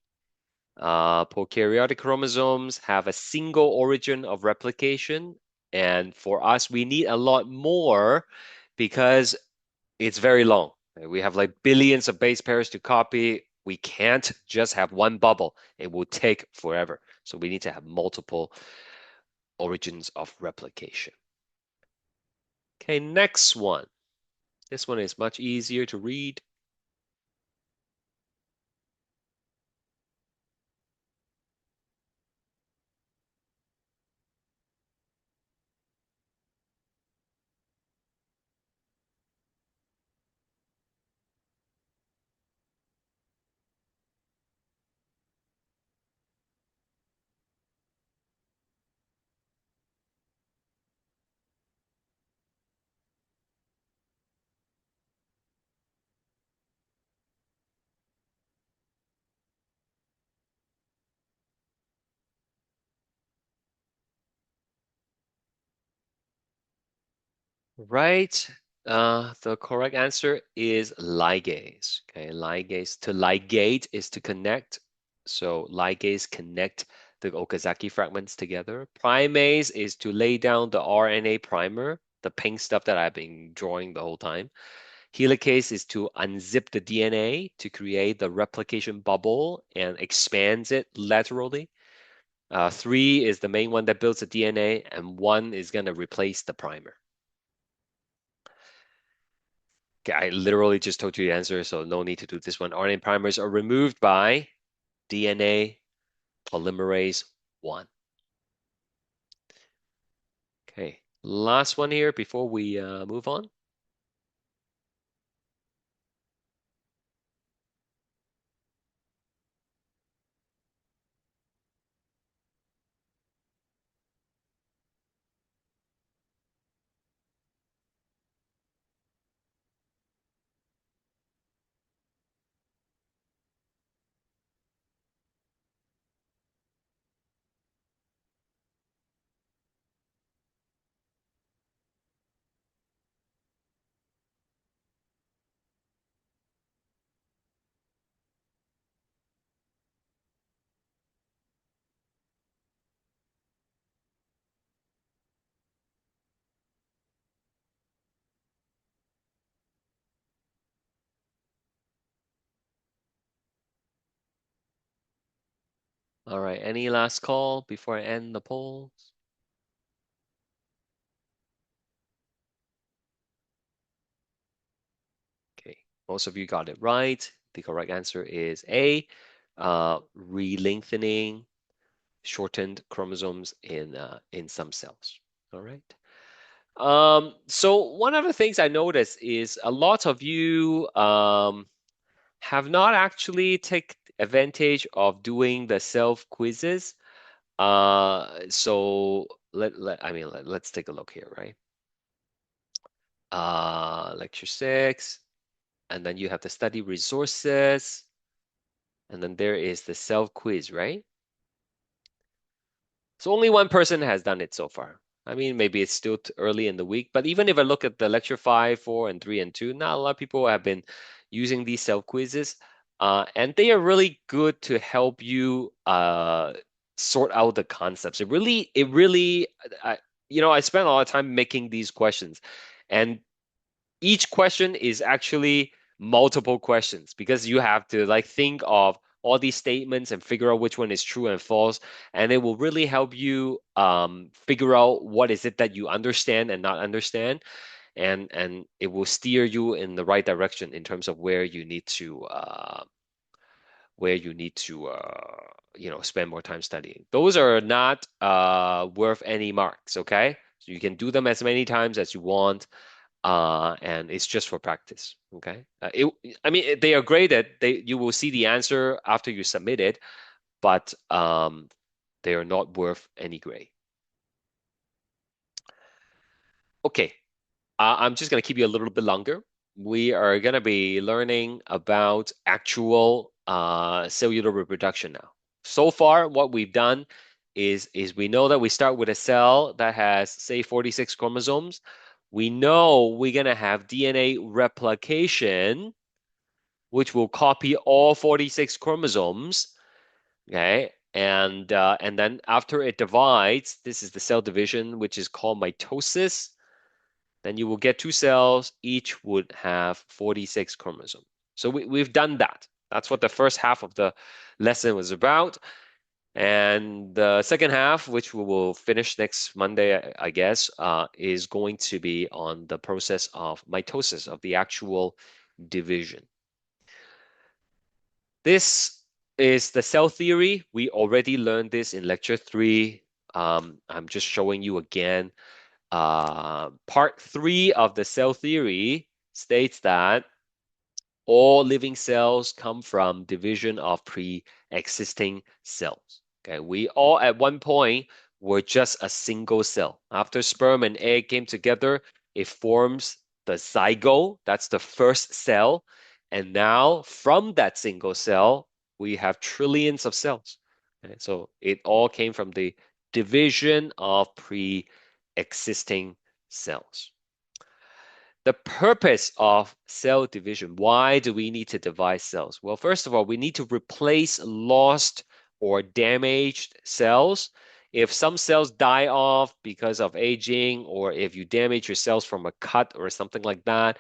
Prokaryotic chromosomes have a single origin of replication, and for us, we need a lot more because it's very long. We have like billions of base pairs to copy. We can't just have one bubble. It will take forever. So we need to have multiple origins of replication. Okay, next one. This one is much easier to read. Right. The correct answer is ligase. Okay, ligase. To ligate is to connect. So ligase connect the Okazaki fragments together. Primase is to lay down the RNA primer, the pink stuff that I've been drawing the whole time. Helicase is to unzip the DNA to create the replication bubble and expands it laterally. Three is the main one that builds the DNA, and one is going to replace the primer. Okay, I literally just told you the answer, so no need to do this one. RNA primers are removed by DNA polymerase 1. Okay, last one here before we move on. All right, any last call before I end the polls? Okay, most of you got it right. The correct answer is A, re-lengthening shortened chromosomes in some cells. All right. So one of the things I noticed is a lot of you have not actually take advantage of doing the self quizzes. So let's take a look here, right? Lecture 6, and then you have the study resources, and then there is the self quiz, right? So only one person has done it so far. I mean, maybe it's still early in the week, but even if I look at the lecture 5, 4, and 3 and 2, not a lot of people have been using these self quizzes. And they are really good to help you sort out the concepts. I spent a lot of time making these questions, and each question is actually multiple questions because you have to like think of all these statements and figure out which one is true and false, and it will really help you figure out what is it that you understand and not understand, and it will steer you in the right direction in terms of where you need to spend more time studying. Those are not worth any marks, okay? So you can do them as many times as you want, and it's just for practice. Okay. They are graded. You will see the answer after you submit it, but they are not worth any grade. Okay. I'm just gonna keep you a little bit longer. We are gonna be learning about actual cellular reproduction now. So far, what we've done is we know that we start with a cell that has, say, 46 chromosomes. We know we're going to have DNA replication, which will copy all 46 chromosomes. Okay. And then after it divides, this is the cell division, which is called mitosis. Then you will get two cells, each would have 46 chromosomes. So we've done that. That's what the first half of the lesson was about. And the second half, which we will finish next Monday, I guess, is going to be on the process of mitosis, of the actual division. This is the cell theory. We already learned this in lecture 3. I'm just showing you again. Part 3 of the cell theory states that all living cells come from division of pre-existing cells. Okay, we all at one point were just a single cell. After sperm and egg came together, it forms the zygote. That's the first cell. And now from that single cell, we have trillions of cells. Okay, so it all came from the division of pre-existing cells. The purpose of cell division, why do we need to divide cells? Well, first of all, we need to replace lost or damaged cells. If some cells die off because of aging, or if you damage your cells from a cut or something like that,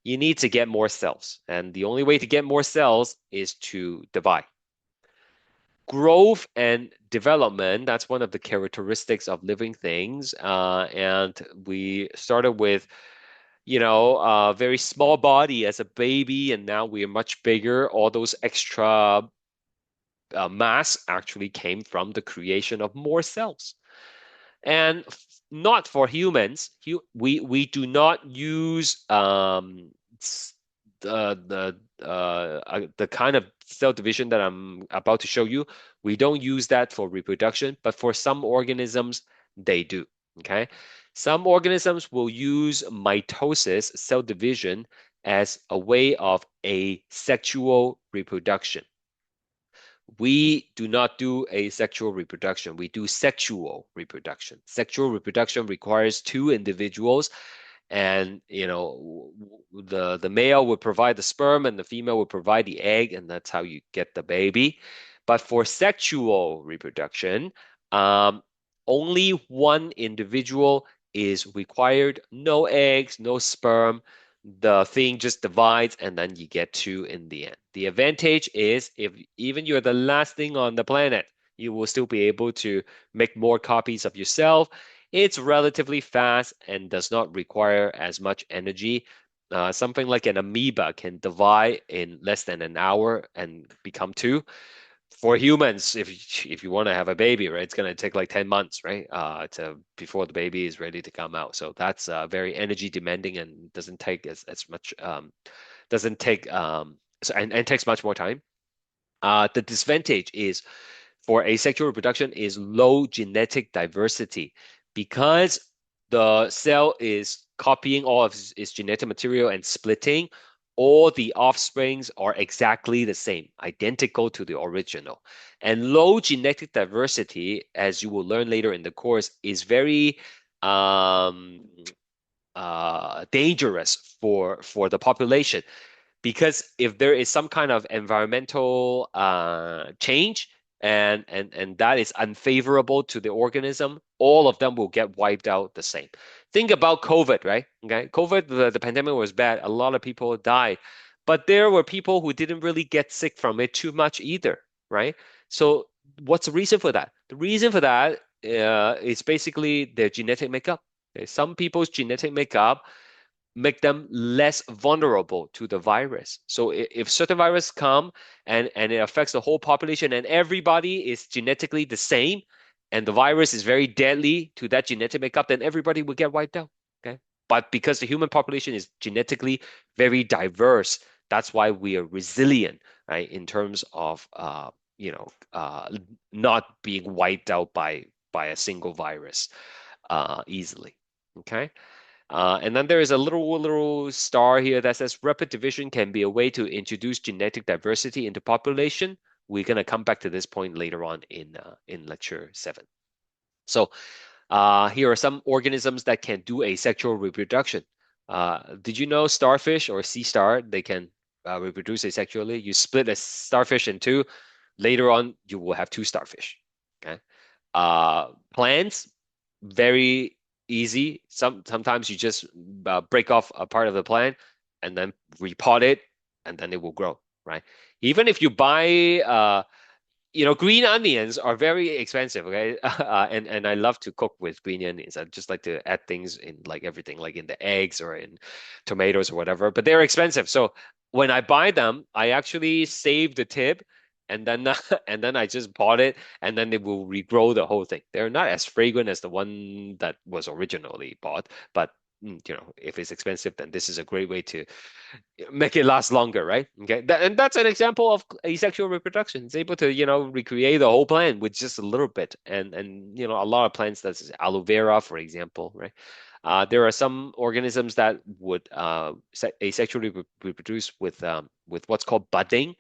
you need to get more cells. And the only way to get more cells is to divide. Growth and development, that's one of the characteristics of living things. And we started with a very small body as a baby, and now we are much bigger. All those extra mass actually came from the creation of more cells. And not for humans. We do not use the kind of cell division that I'm about to show you. We don't use that for reproduction, but for some organisms, they do. Okay. Some organisms will use mitosis, cell division, as a way of asexual reproduction. We do not do asexual reproduction. We do sexual reproduction. Sexual reproduction requires two individuals, and the male would provide the sperm and the female would provide the egg, and that's how you get the baby. But for sexual reproduction, only one individual is required. No eggs, no sperm. The thing just divides and then you get two in the end. The advantage is if even you're the last thing on the planet, you will still be able to make more copies of yourself. It's relatively fast and does not require as much energy. Something like an amoeba can divide in less than an hour and become two. For humans, if you want to have a baby, right, it's going to take like 10 months, right, before the baby is ready to come out. So that's very energy demanding and doesn't take as much, doesn't take, and takes much more time. The disadvantage is for asexual reproduction is low genetic diversity because the cell is copying all of its genetic material and splitting. All the offsprings are exactly the same, identical to the original. And low genetic diversity, as you will learn later in the course, is very dangerous for the population. Because if there is some kind of environmental change and that is unfavorable to the organism, all of them will get wiped out the same. Think about COVID, right? Okay, COVID, the pandemic was bad. A lot of people died, but there were people who didn't really get sick from it too much either, right? So what's the reason for that? The reason for that is basically their genetic makeup. Okay? Some people's genetic makeup make them less vulnerable to the virus. So if certain virus come and it affects the whole population and everybody is genetically the same and the virus is very deadly to that genetic makeup, then everybody will get wiped out. Okay. But because the human population is genetically very diverse, that's why we are resilient, right, in terms of not being wiped out by a single virus easily. Okay. And then there is a little star here that says rapid division can be a way to introduce genetic diversity into population. We're going to come back to this point later on in lecture 7. So here are some organisms that can do asexual reproduction. Did you know starfish or sea star, they can reproduce asexually? You split a starfish in two, later on you will have two starfish. Okay. Plants, very easy. Sometimes you just break off a part of the plant and then repot it, and then it will grow, right? Even if you buy green onions are very expensive, okay? And I love to cook with green onions. I just like to add things in like everything, like in the eggs or in tomatoes or whatever, but they're expensive. So when I buy them, I actually save the tip and then and then I just pot it and then it will regrow the whole thing. They're not as fragrant as the one that was originally bought, but if it's expensive, then this is a great way to make it last longer, right? Okay, and that's an example of asexual reproduction. It's able to, recreate the whole plant with just a little bit, and a lot of plants, that's aloe vera, for example, right? There are some organisms that would asexually reproduce with what's called budding.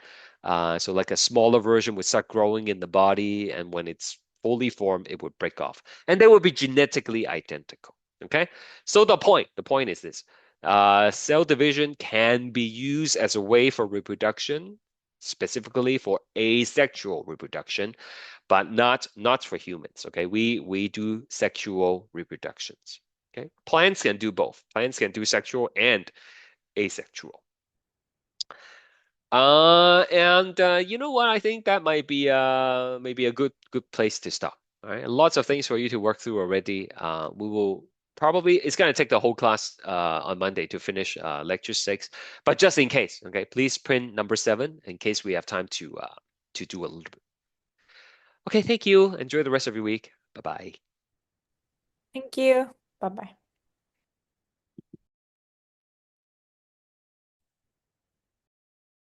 So like a smaller version would start growing in the body, and when it's fully formed, it would break off, and they would be genetically identical. Okay, so the point is this. Cell division can be used as a way for reproduction, specifically for asexual reproduction, but not for humans. Okay, we do sexual reproductions. Okay, plants can do both. Plants can do sexual and asexual. And you know what? I think that might be maybe a good place to stop. All right, lots of things for you to work through already. We will probably it's gonna take the whole class on Monday to finish lecture 6, but just in case, okay, please print number 7 in case we have time to do a little bit. Okay, thank you. Enjoy the rest of your week. Bye bye. Thank you. Bye bye.